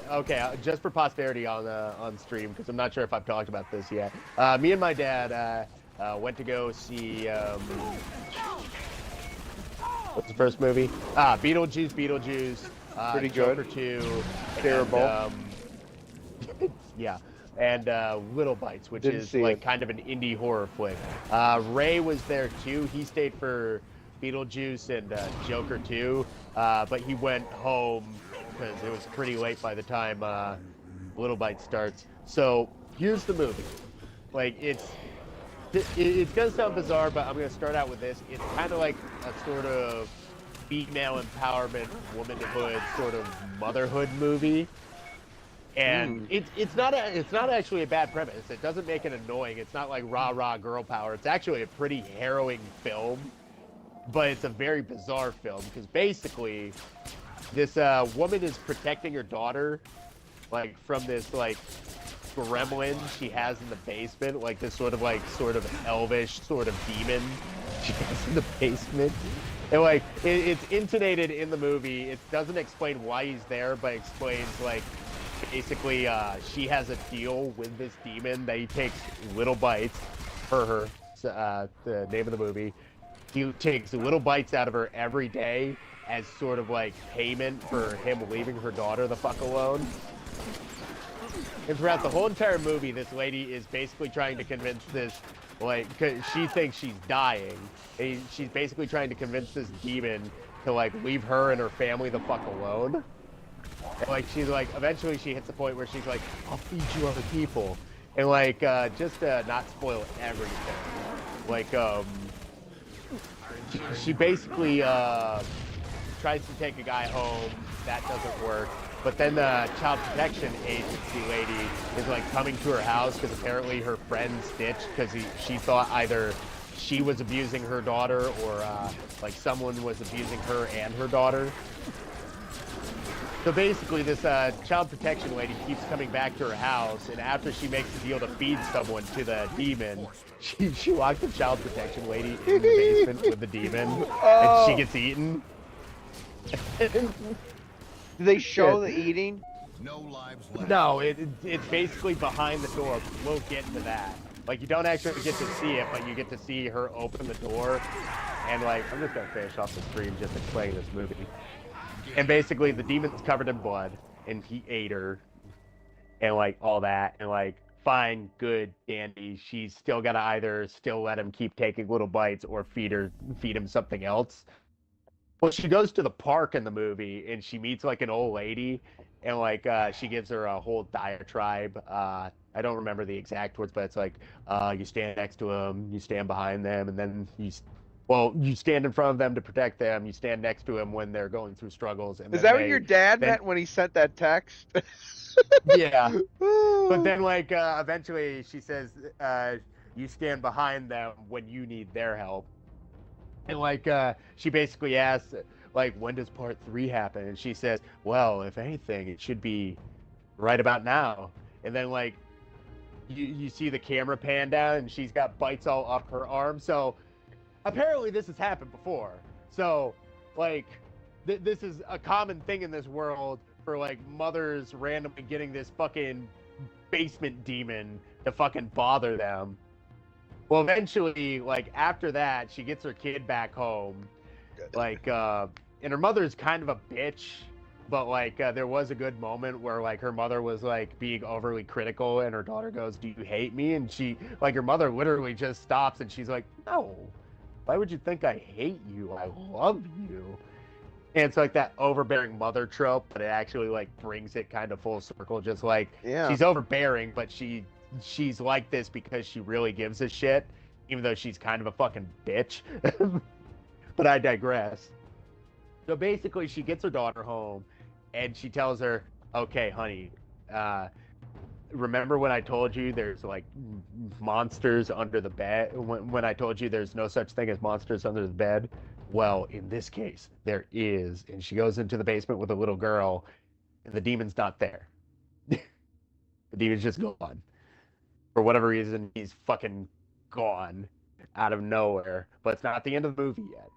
okay, just for posterity on stream because I'm not sure if I've talked about this yet. Me and my dad went to go see what's the first movie? Beetlejuice, Pretty Joker good. 2, and Terrible. yeah, and Little Bites, which Didn't is see like it. kind of an indie horror flick. Ray was there too. He stayed for Beetlejuice and Joker 2, but he went home because it was pretty late by the time Little Bites starts. So here's the movie. Like it's gonna sound bizarre, but I'm gonna start out with this. It's kind of like a sort of female empowerment, womanhood, sort of motherhood movie. And Hmm. it's not actually a bad premise. It doesn't make it annoying. It's not like rah rah girl power. It's actually a pretty harrowing film, but it's a very bizarre film because basically this woman is protecting her daughter like from this like gremlin she has in the basement, like this sort of elvish sort of demon she has in the basement. And like it's intonated in the movie. It doesn't explain why he's there, but explains like basically she has a deal with this demon that he takes little bites for her. The name of the movie. He takes little bites out of her every day as sort of like payment for him leaving her daughter the fuck alone. And throughout the whole entire movie, this lady is basically trying to convince this, like, 'cause she thinks she's dying. And she's basically trying to convince this demon to, like, leave her and her family the fuck alone. And, like, she's like, eventually she hits the point where she's like, I'll feed you other people. And, like, just to not spoil everything, like, she basically, tries to take a guy home. That doesn't work. But then the child protection agency lady is like coming to her house because apparently her friend snitched because she thought either she was abusing her daughter or like someone was abusing her and her daughter. So basically, this child protection lady keeps coming back to her house, and after she makes the deal to feed someone to the demon, she locked the child protection lady in the basement with the demon, and she Oh, gets eaten. do they show the eating? No lives left. No, it's basically behind the door. We'll get to that. Like, you don't actually get to see it, but you get to see her open the door. And, like, I'm just going to finish off the stream just explaining this movie. And basically, the demon's covered in blood, and he ate her, and, like, all that. And, like, fine, good, dandy. She's still got to either still let him keep taking little bites or feed him something else. Well, she goes to the park in the movie and she meets like an old lady and like she gives her a whole diatribe. I don't remember the exact words, but it's like you stand next to them, you stand behind them, and then Well, you stand in front of them to protect them. You stand next to them when they're going through struggles, and Is then that what your dad then meant when he sent that text? yeah. But Oh, then like eventually she says, you stand behind them when you need their help. And like she basically asks, like, when does part 3 happen? And she says, well, if anything, it should be right about now. And then like you see the camera pan down, and she's got bites all up her arm. So apparently this has happened before. So like this is a common thing in this world for like mothers randomly getting this fucking basement demon to fucking bother them. Well, eventually, like after that, she gets her kid back home. Like, and her mother's kind of a bitch, but like there was a good moment where like her mother was like being overly critical, and her daughter goes, "Do you hate me?" And she, like, her mother literally just stops, and she's like, "No, why would you think I hate you? I love you." And it's like that overbearing mother trope, but it actually like brings it kind of full circle. Just like yeah. she's overbearing, but she's like this because she really gives a shit, even though she's kind of a fucking bitch. But I digress. So basically, she gets her daughter home, and she tells her, "Okay, honey, uh, remember when I told you there's like monsters under the bed? When I told you there's no such thing as monsters under the bed? Well, in this case, there is." And she goes into the basement with a little girl, and the demon's not there. The demon's just gone. For whatever reason, he's fucking gone out of nowhere. But it's not the end of the movie yet.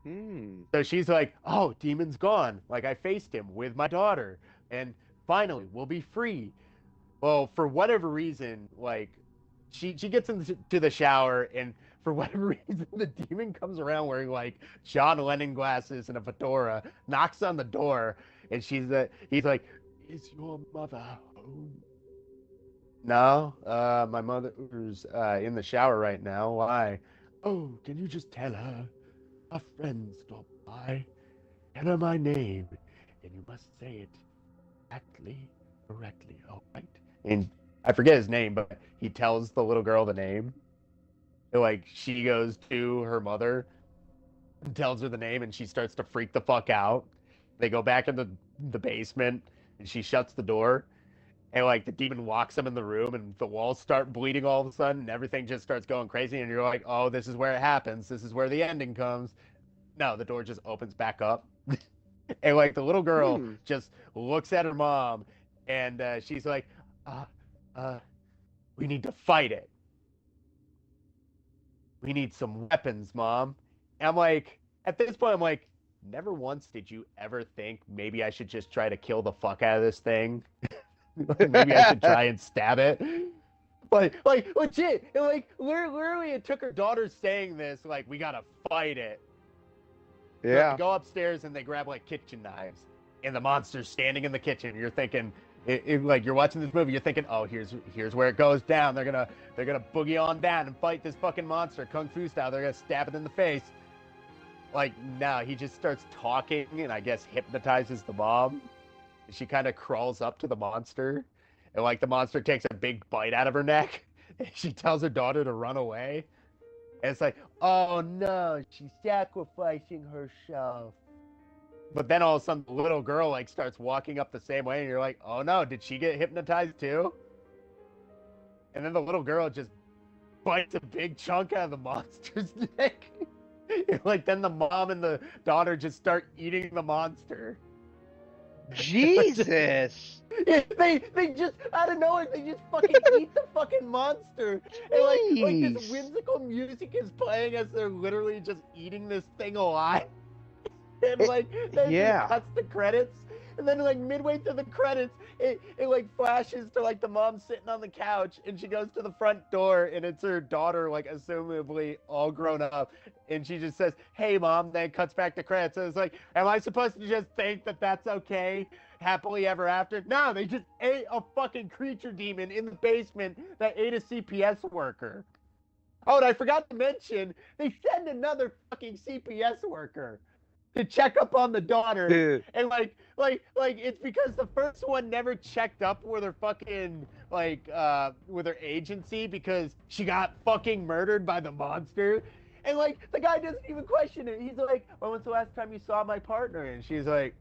Hmm. So she's like, "Oh, demon's gone. Like, I faced him with my daughter, and finally we'll be free." Well, for whatever reason, like she gets into the shower, and for whatever reason, the demon comes around wearing like John Lennon glasses and a fedora, knocks on the door, and he's like, "Is your mother home?" "No, my mother's in the shower right now. Why?" "Oh, can you just tell her a friend stopped by? Tell her my name, and you must say it exactly correctly, all right?" And I forget his name, but he tells the little girl the name. And, like, she goes to her mother and tells her the name, and she starts to freak the fuck out. They go back in the basement, and she shuts the door. And like the demon walks them in the room, and the walls start bleeding all of a sudden, and everything just starts going crazy. And you're like, "Oh, this is where it happens. This is where the ending comes." No, the door just opens back up. And like the little girl Hmm. just looks at her mom, and she's like, uh, uh, "We need to fight it. We need some weapons, mom." And I'm like, at this point, I'm like, never once did you ever think maybe I should just try to kill the fuck out of this thing? Like, maybe I should try and stab it. Like legit, like literally, it took her daughter saying this, like, "We gotta fight it." So they Yeah. go upstairs and they grab like kitchen knives, and the monster's standing in the kitchen. You're thinking, like you're watching this movie, you're thinking, "Oh, here's where it goes down. They're gonna boogie on down and fight this fucking monster kung fu style. They're gonna stab it in the face." Like, no, he just starts talking and I guess hypnotizes the mom. She kind of crawls up to the monster, and like the monster takes a big bite out of her neck. And she tells her daughter to run away. And it's like, "Oh no, she's sacrificing herself." But then all of a sudden, the little girl like starts walking up the same way, and you're like, "Oh no, did she get hypnotized too?" And then the little girl just bites a big chunk out of the monster's neck. Like then the mom and the daughter just start eating the monster. Just, Jesus. they just out of nowhere they just fucking eat the fucking monster. And like this Jeez. whimsical music is playing as they're literally just eating this thing alive. And It, like then it just yeah. cuts the credits, and then like midway through the credits it like flashes to like the mom sitting on the couch, and she goes to the front door, and it's her daughter, like assumably all grown up, and she just says, "Hey mom," then cuts back to credits. And it's like, am I supposed to just think that that's okay, happily ever after? No, they just ate a fucking creature demon in the basement that ate a CPS worker. Oh, and I forgot to mention, they send another fucking CPS worker to check up on the daughter, and like it's because the first one never checked up with her fucking like with her agency because she got fucking murdered by the monster. And like the guy doesn't even question it. He's like, "When was the last time you saw my partner?" And she's like,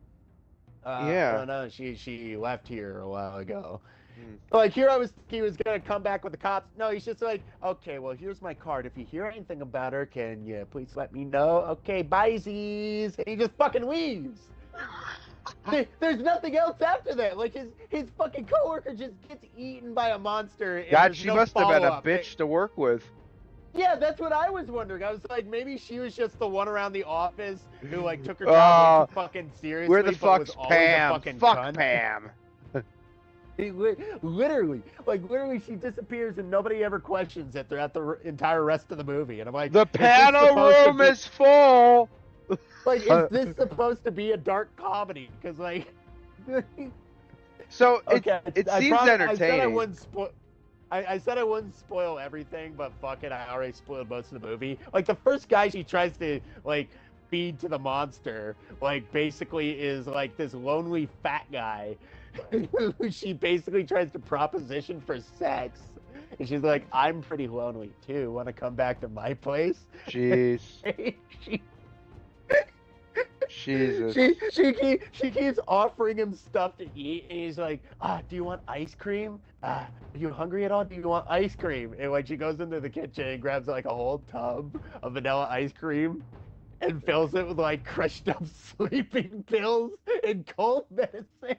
I Yeah. don't know. She left here a while ago." Hmm. Like here, I was thinking he was gonna come back with the cops. No, he's just like, "Okay, well, here's my card. If you hear anything about her, can you please let me know?" "Okay, bye, Z's." And he just fucking leaves. There's nothing else after that. Like his fucking coworker just gets eaten by a monster, and God, there's she no must have been follow a up. bitch to work with. Yeah, that's what I was wondering. I was like, maybe she was just the one around the office who like took her job way too Uh, fucking where the seriously, but was fuck's always a Pam? fucking Fuck cunt. Pam. Literally, she disappears and nobody ever questions it throughout the entire rest of the movie. And I'm like, The is this panel supposed to room be is full. like, is this supposed to be a dark comedy? Because like, So okay, it I seems promise. I said I entertaining. wouldn't spoil. I said I wouldn't spoil everything, but fuck it, I already spoiled most of the movie. Like the first guy she tries to like feed to the monster, like basically is like this lonely fat guy who she basically tries to proposition for sex. And she's like, "I'm pretty lonely too. Want to come back to my place?" Jeez. she Jesus. she keeps offering him stuff to eat, and he's like, "Do you want ice cream? Are you hungry at all? Do you want ice cream?" And like she goes into the kitchen and grabs like a whole tub of vanilla ice cream and fills it with like crushed up sleeping pills and cold medicine.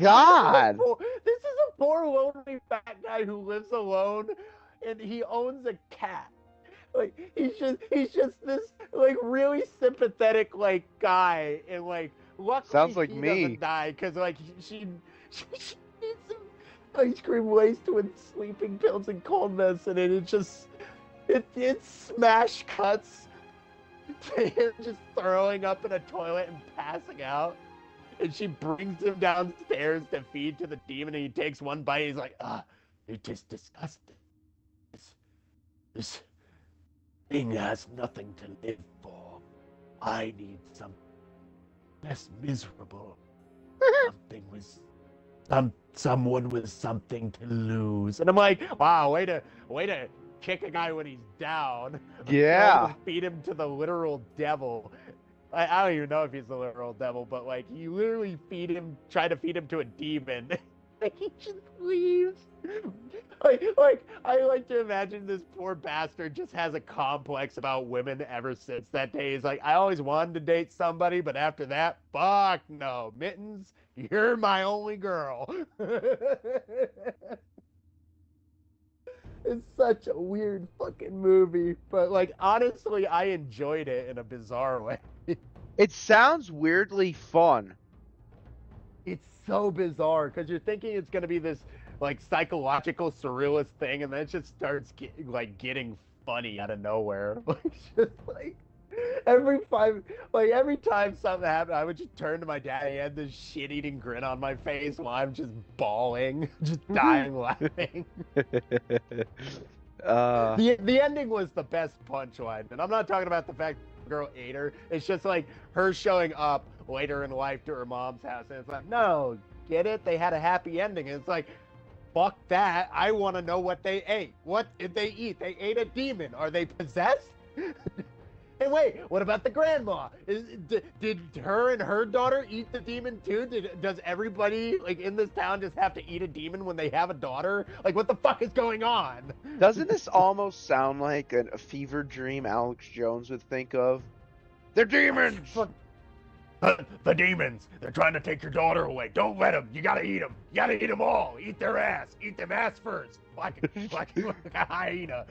God. This is a poor lonely fat guy who lives alone, and he owns a cat. Like he's just this like really sympathetic like guy, and like Sounds luckily like he me. doesn't die because like she needs some ice cream laced with sleeping pills and cold medicine, and it smash cuts to him just throwing up in a toilet and passing out. And she brings him downstairs to feed to the demon, and he takes one bite. He's like, it tastes disgusting. This thing has nothing to live for. I need something less miserable. Something with someone with something to lose. And I'm like, wow, way to kick a guy when he's down. Throw Yeah. him, feed him to the literal devil. I don't even know if he's the literal devil, but like you literally try to feed him to a demon. And he just leaves. Like I like to imagine this poor bastard just has a complex about women ever since that day. He's like, I always wanted to date somebody, but after that, fuck no. Mittens, you're my only girl. It's such a weird fucking movie, but like honestly, I enjoyed it in a bizarre way. It sounds weirdly fun. It's so bizarre because you're thinking it's gonna be this like psychological surrealist thing, and then it just starts getting funny out of nowhere. Like just like every five every time something happened, I would just turn to my dad. He had this shit-eating grin on my face while I'm just bawling, just dying laughing. uh, The ending was the best punchline, and I'm not talking about the fact the girl ate her. It's just like her showing up later in life to her mom's house, and it's like, no, get it? They had a happy ending, and it's like, fuck that. I want to know what they ate. What did they eat? They ate a demon. Are they possessed? And wait, what about the grandma? Did her and her daughter eat the demon too? Does everybody like in this town just have to eat a demon when they have a daughter? Like, what the fuck is going on? doesn't this almost sound like a fever dream Alex Jones would think of? They're demons! The demons. They're trying to take your daughter away. Don't let them. You gotta eat them. You gotta eat them all. Eat their ass. Eat them ass first. Like a hyena.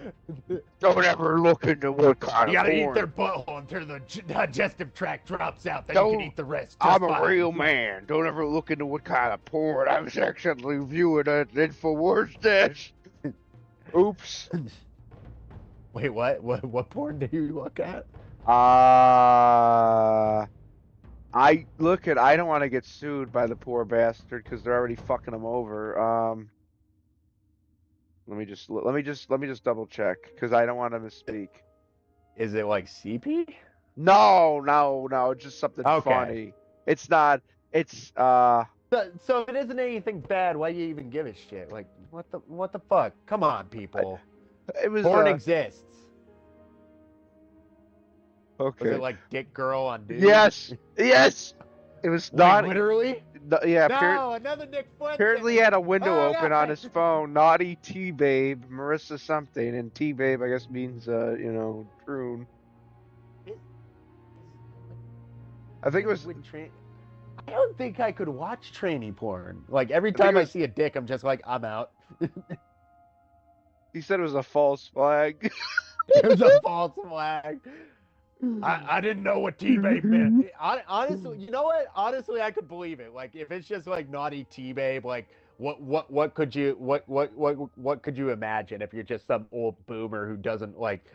Don't ever look into what kind You of gotta eat porn. their butthole until the digestive tract drops out. Then you can Don't. eat the rest. I'm Just a fine. real man. Don't ever look into what kind of porn I'm sexually viewing an InfoWars dish. Oops. Wait, what? What porn do you look at? Uh, I don't want to get sued by the poor bastard because they're already fucking him over. Let me just double check because I don't want to misspeak. Is it like CP? No, no, no, just something Okay. funny. It's not. It's So if it isn't anything bad, why you even give a shit? Like, what the fuck? Come on, people. it was Porn exists. Was it Okay. like Dick Girl on Dude? Yes. Yes. It was Wait, not. literally? Yeah. No, another Nick Apparently, he Fuentes. had a window Oh open on god. his phone. Naughty T Babe, Marissa something, and T Babe, I guess means prune. Is- I think it With was. with train. I don't think I could watch trainee porn. Like every I think it time I was. see a dick, I'm just like, I'm out. He said it was a false flag. It was a false flag. I didn't know what T-Babe meant. Honestly, you know what? Honestly, I could believe it. Like if it's just like naughty T-Babe, like what could you what could you imagine if you're just some old boomer who doesn't like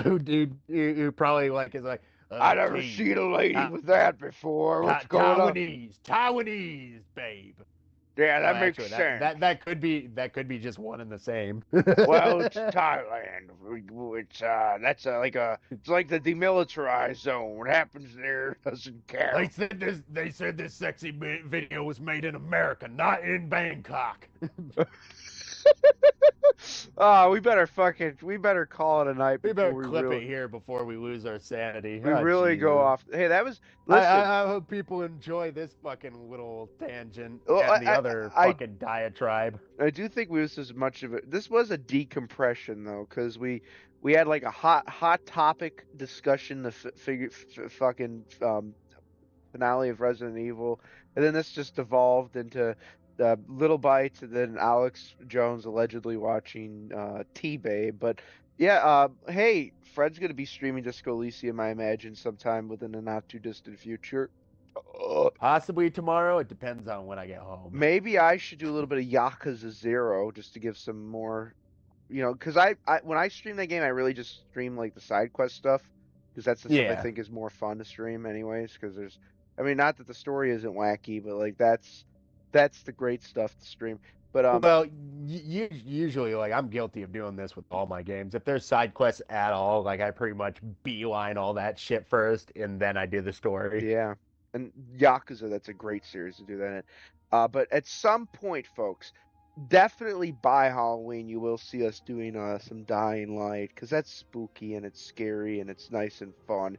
who probably like is like I never T seen a lady Ta- with that before. What's going on? Taiwanese babe. Yeah, Well, that makes actually, sense. that could be just one and the same. Well, it's Thailand. It's that's like a it's like the demilitarized zone. What happens there doesn't count. They said this sexy video was made in America, not in Bangkok. We better call it a night We before better clip it here before we lose our sanity. we Oh, really go Jesus. off. Hey, that was listen. I hope people enjoy this fucking little tangent Well, and the other I fucking diatribe. I do think we was as much of it. This was a decompression though, because we had like a hot topic discussion, the fucking finale of Resident Evil, and then this just evolved into little bites, and then Alex Jones allegedly watching T-Babe. But yeah, hey, Fred's gonna be streaming Disco Elysium, I imagine, sometime within a not too distant future. Possibly tomorrow. It depends on when I get home. Maybe I should do a little bit of Yakuza Zero just to give some more, because I when I stream that game, I really just stream like the side quest stuff because that's the stuff I Yeah. think is more fun to stream, anyways. Because I mean, not that the story isn't wacky, but like that's the great stuff to stream. But Well, usually, like, I'm guilty of doing this with all my games. If there's side quests at all, like, I pretty much beeline all that shit first, and then I do the story. yeah, and Yakuza, that's a great series to do that in. But at some point, folks, definitely by Halloween, you will see us doing some Dying Light because that's spooky and it's scary and it's nice and fun.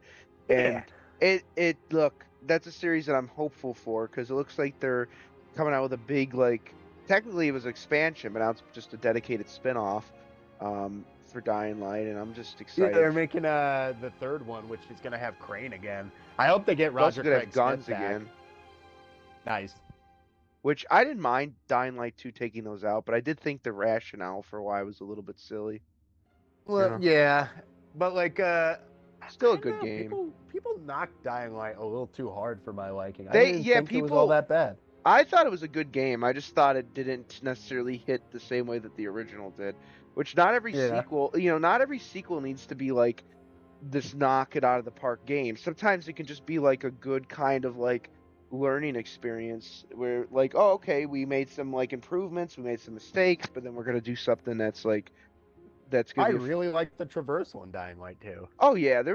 Yeah. And look, that's a series that I'm hopeful for because it looks like they're coming out with a big like. Technically, it was expansion, but now it's just a dedicated spin-off for Dying Light, and I'm just Yeah, excited. they're making the third one, which is gonna have Crane again. I hope they get It's also Roger gonna have Craig Smith guns back. again. Nice. Which I didn't mind Dying Light 2 taking those out, but I did think the rationale for why was a little bit silly. You Well, know, yeah, but like, I still a don't good know. game. People knock Dying Light a little too hard for my liking. I They, didn't yeah, think it was all people. that bad. I thought it was a good game. I just thought it didn't necessarily hit the same way that the original did. Which not every Yeah. sequel, not every sequel needs to be like this knock it out of the park game. Sometimes it can just be like a good kind of like learning experience where like, oh, okay, we made some like improvements, we made some mistakes, but then we're gonna do something that's like that's gonna I be really like the traversal in Dying Light too. Oh yeah, there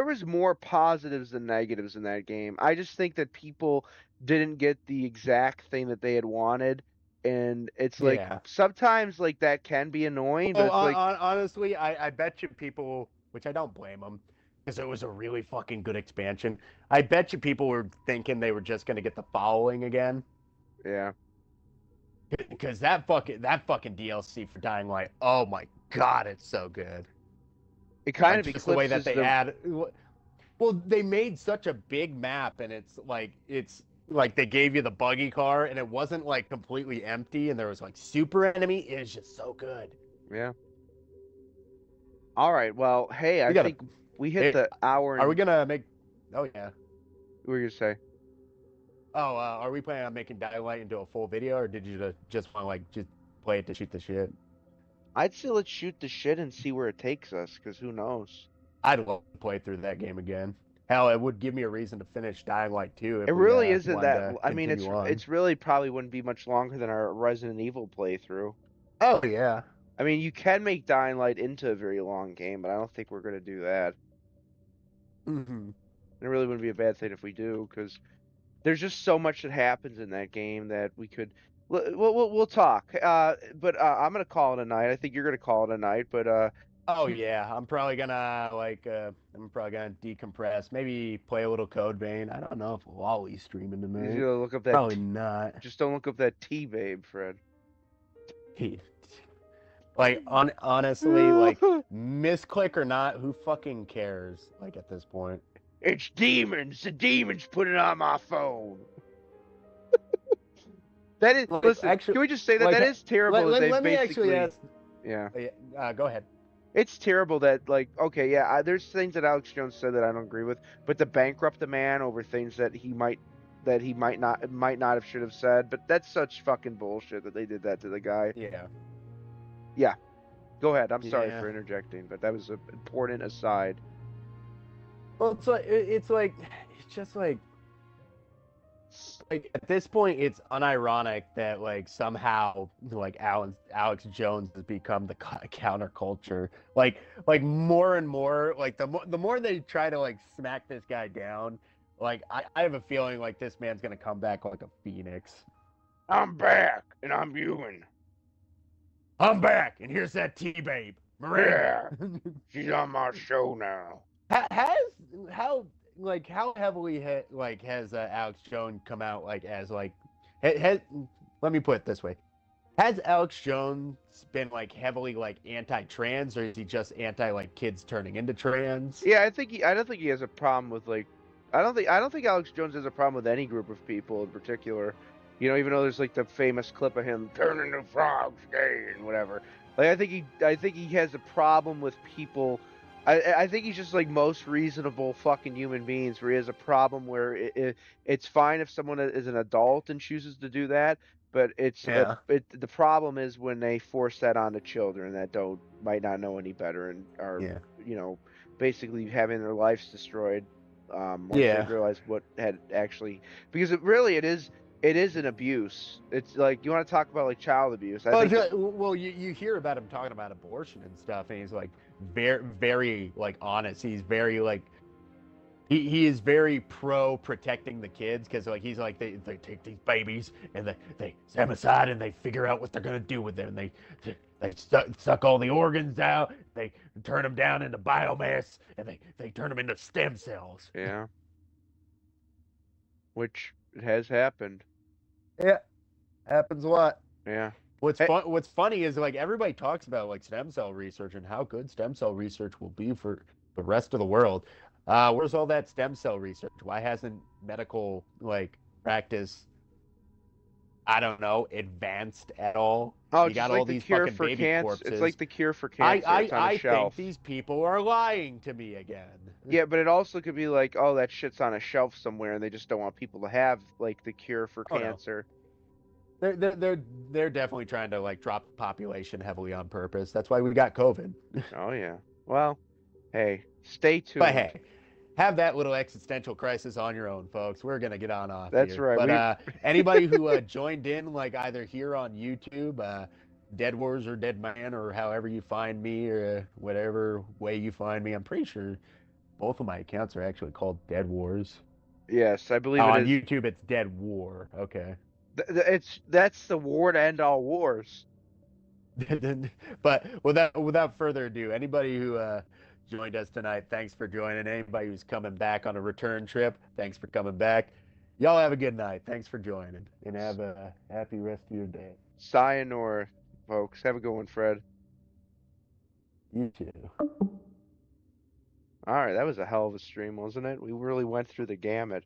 was more positives than negatives in that game. I just think that people didn't get the exact thing that they had wanted, and it's like Yeah. sometimes like that can be annoying, but Oh, it's like honestly, I bet you people, which I don't blame them, because it was a really fucking good expansion. I bet you people were thinking they were just gonna get the following again, yeah, because that fucking DLC for Dying Light, oh my god, it's so good. it kind Like of just the way that eclipses they the add, well, they made such a big map, and it's like they gave you the buggy car, and it wasn't like completely empty, and there was like super enemy. It was just so good. yeah. All right, well, hey, I We gotta. think we hit Hey, the hour are we and gonna make? Oh yeah. what were you gonna say? Oh, are we planning on making Dying Light into a full video, or did you just want to like just play it to shoot the shit? I'd say let's shoot the shit and see where it takes us, because who knows? I'd love to play through that game again. Hell, it would give me a reason to finish Dying Light 2 It if we really isn't wanted that. to I mean, continue on. it's really probably wouldn't be much longer than our Resident Evil playthrough. Oh yeah. I mean, you can make Dying Light into a very long game, but I don't think we're going to do that. Hmm. It really wouldn't be a bad thing if we do, because there's just so much that happens in that game that we could. We'll talk. But I'm going to call it a night. I think you're going to call it a night. But Oh yeah, I'm probably gonna decompress. Maybe play a little Code Vein. I don't know if Wally's streaming You tonight. gotta look up that. Probably not. Just don't look up that T babe, Fred. He, like honestly, like misclick or not, who fucking cares? Like at this point. It's demons. The demons put it on my phone. That is. Like Listen, actually, can we just say that like that is terrible? That they've let me actually basically. ask. Yeah. Go ahead. It's terrible that like okay yeah there's things that Alex Jones said that I don't agree with, but to bankrupt a man over things that he might not have should have said, but that's such fucking bullshit that they did that to the guy. Yeah. Yeah, go ahead. I'm sorry Yeah. for interjecting, but that was an important aside. Well, it's just like at this point it's unironic that like somehow like Alex Jones has become the counterculture. Like more and more like the more they try to like smack this guy down, like I have a feeling like this man's gonna come back like a phoenix. I'm back and I'm human. I'm back and here's that T babe Miranda. Yeah, she's on my show now. has how how heavily has Alex Jones come out like as like has, let me put it this way. Has Alex Jones been like heavily like anti-trans, or is he just anti like kids turning into trans? Yeah, I don't think he has a problem with like I don't think Alex Jones has a problem with any group of people in particular. You know, even though there's like the famous clip of him turning the frogs gay and whatever. Like I think he has a problem with people. I think he's just like most reasonable fucking human beings where he has a problem where it's fine if someone is an adult and chooses to do that, but Yeah, the problem is when they force that onto children that don't might not know any better and are yeah, you know basically having their lives destroyed once they yeah. realize what had actually because it is an abuse. It's like you want to talk about like child abuse. I think that Well, you hear about him talking about abortion and stuff, and he's like very like honest. He's very like he is very pro protecting the kids because like he's like they take these babies and they set them aside and they figure out what they're gonna do with them. They suck all the organs out. They turn them down into biomass and they turn them into stem cells. yeah, which has happened. Yeah, happens a lot. Yeah. What's Hey, fun? What's funny is like everybody talks about like stem cell research and how good stem cell research will be for the rest of the world. Where's all that stem cell research? Why hasn't medical like practice, I don't know, advanced at all? oh, You it's just got like all the these cure fucking for baby cancer. It's like corpses. the cure for I cancer. It's I on a I think shelf. these people are lying to me again. Yeah, but it also could be like, oh, that shit's on a shelf somewhere, and they just don't want people to have like the cure for Oh no. cancer. They're definitely trying to like drop the population heavily on purpose. That's why we got COVID. Oh yeah. Well, hey, stay But tuned. hey, have that little existential crisis on your own, folks. We're gonna get on off That's here. right. But We anybody who joined in, like either here on YouTube, Dead Wars or Dead Man, or however you find me, or whatever way you find me, I'm pretty sure both of my accounts are actually called Dead Wars. yes, I believe Oh, it on is. YouTube, it's Dead War. Okay. It's that's the war to end all wars. But without further ado, anybody who joined us tonight, thanks for joining. Anybody who's coming back on a return trip, thanks for coming back. Y'all have a good night. Thanks for joining, and have a happy rest of your day. Sayonara, folks. Have a good one, Fred. You too. All right, that was a hell of a stream, wasn't it? We really went through the gamut.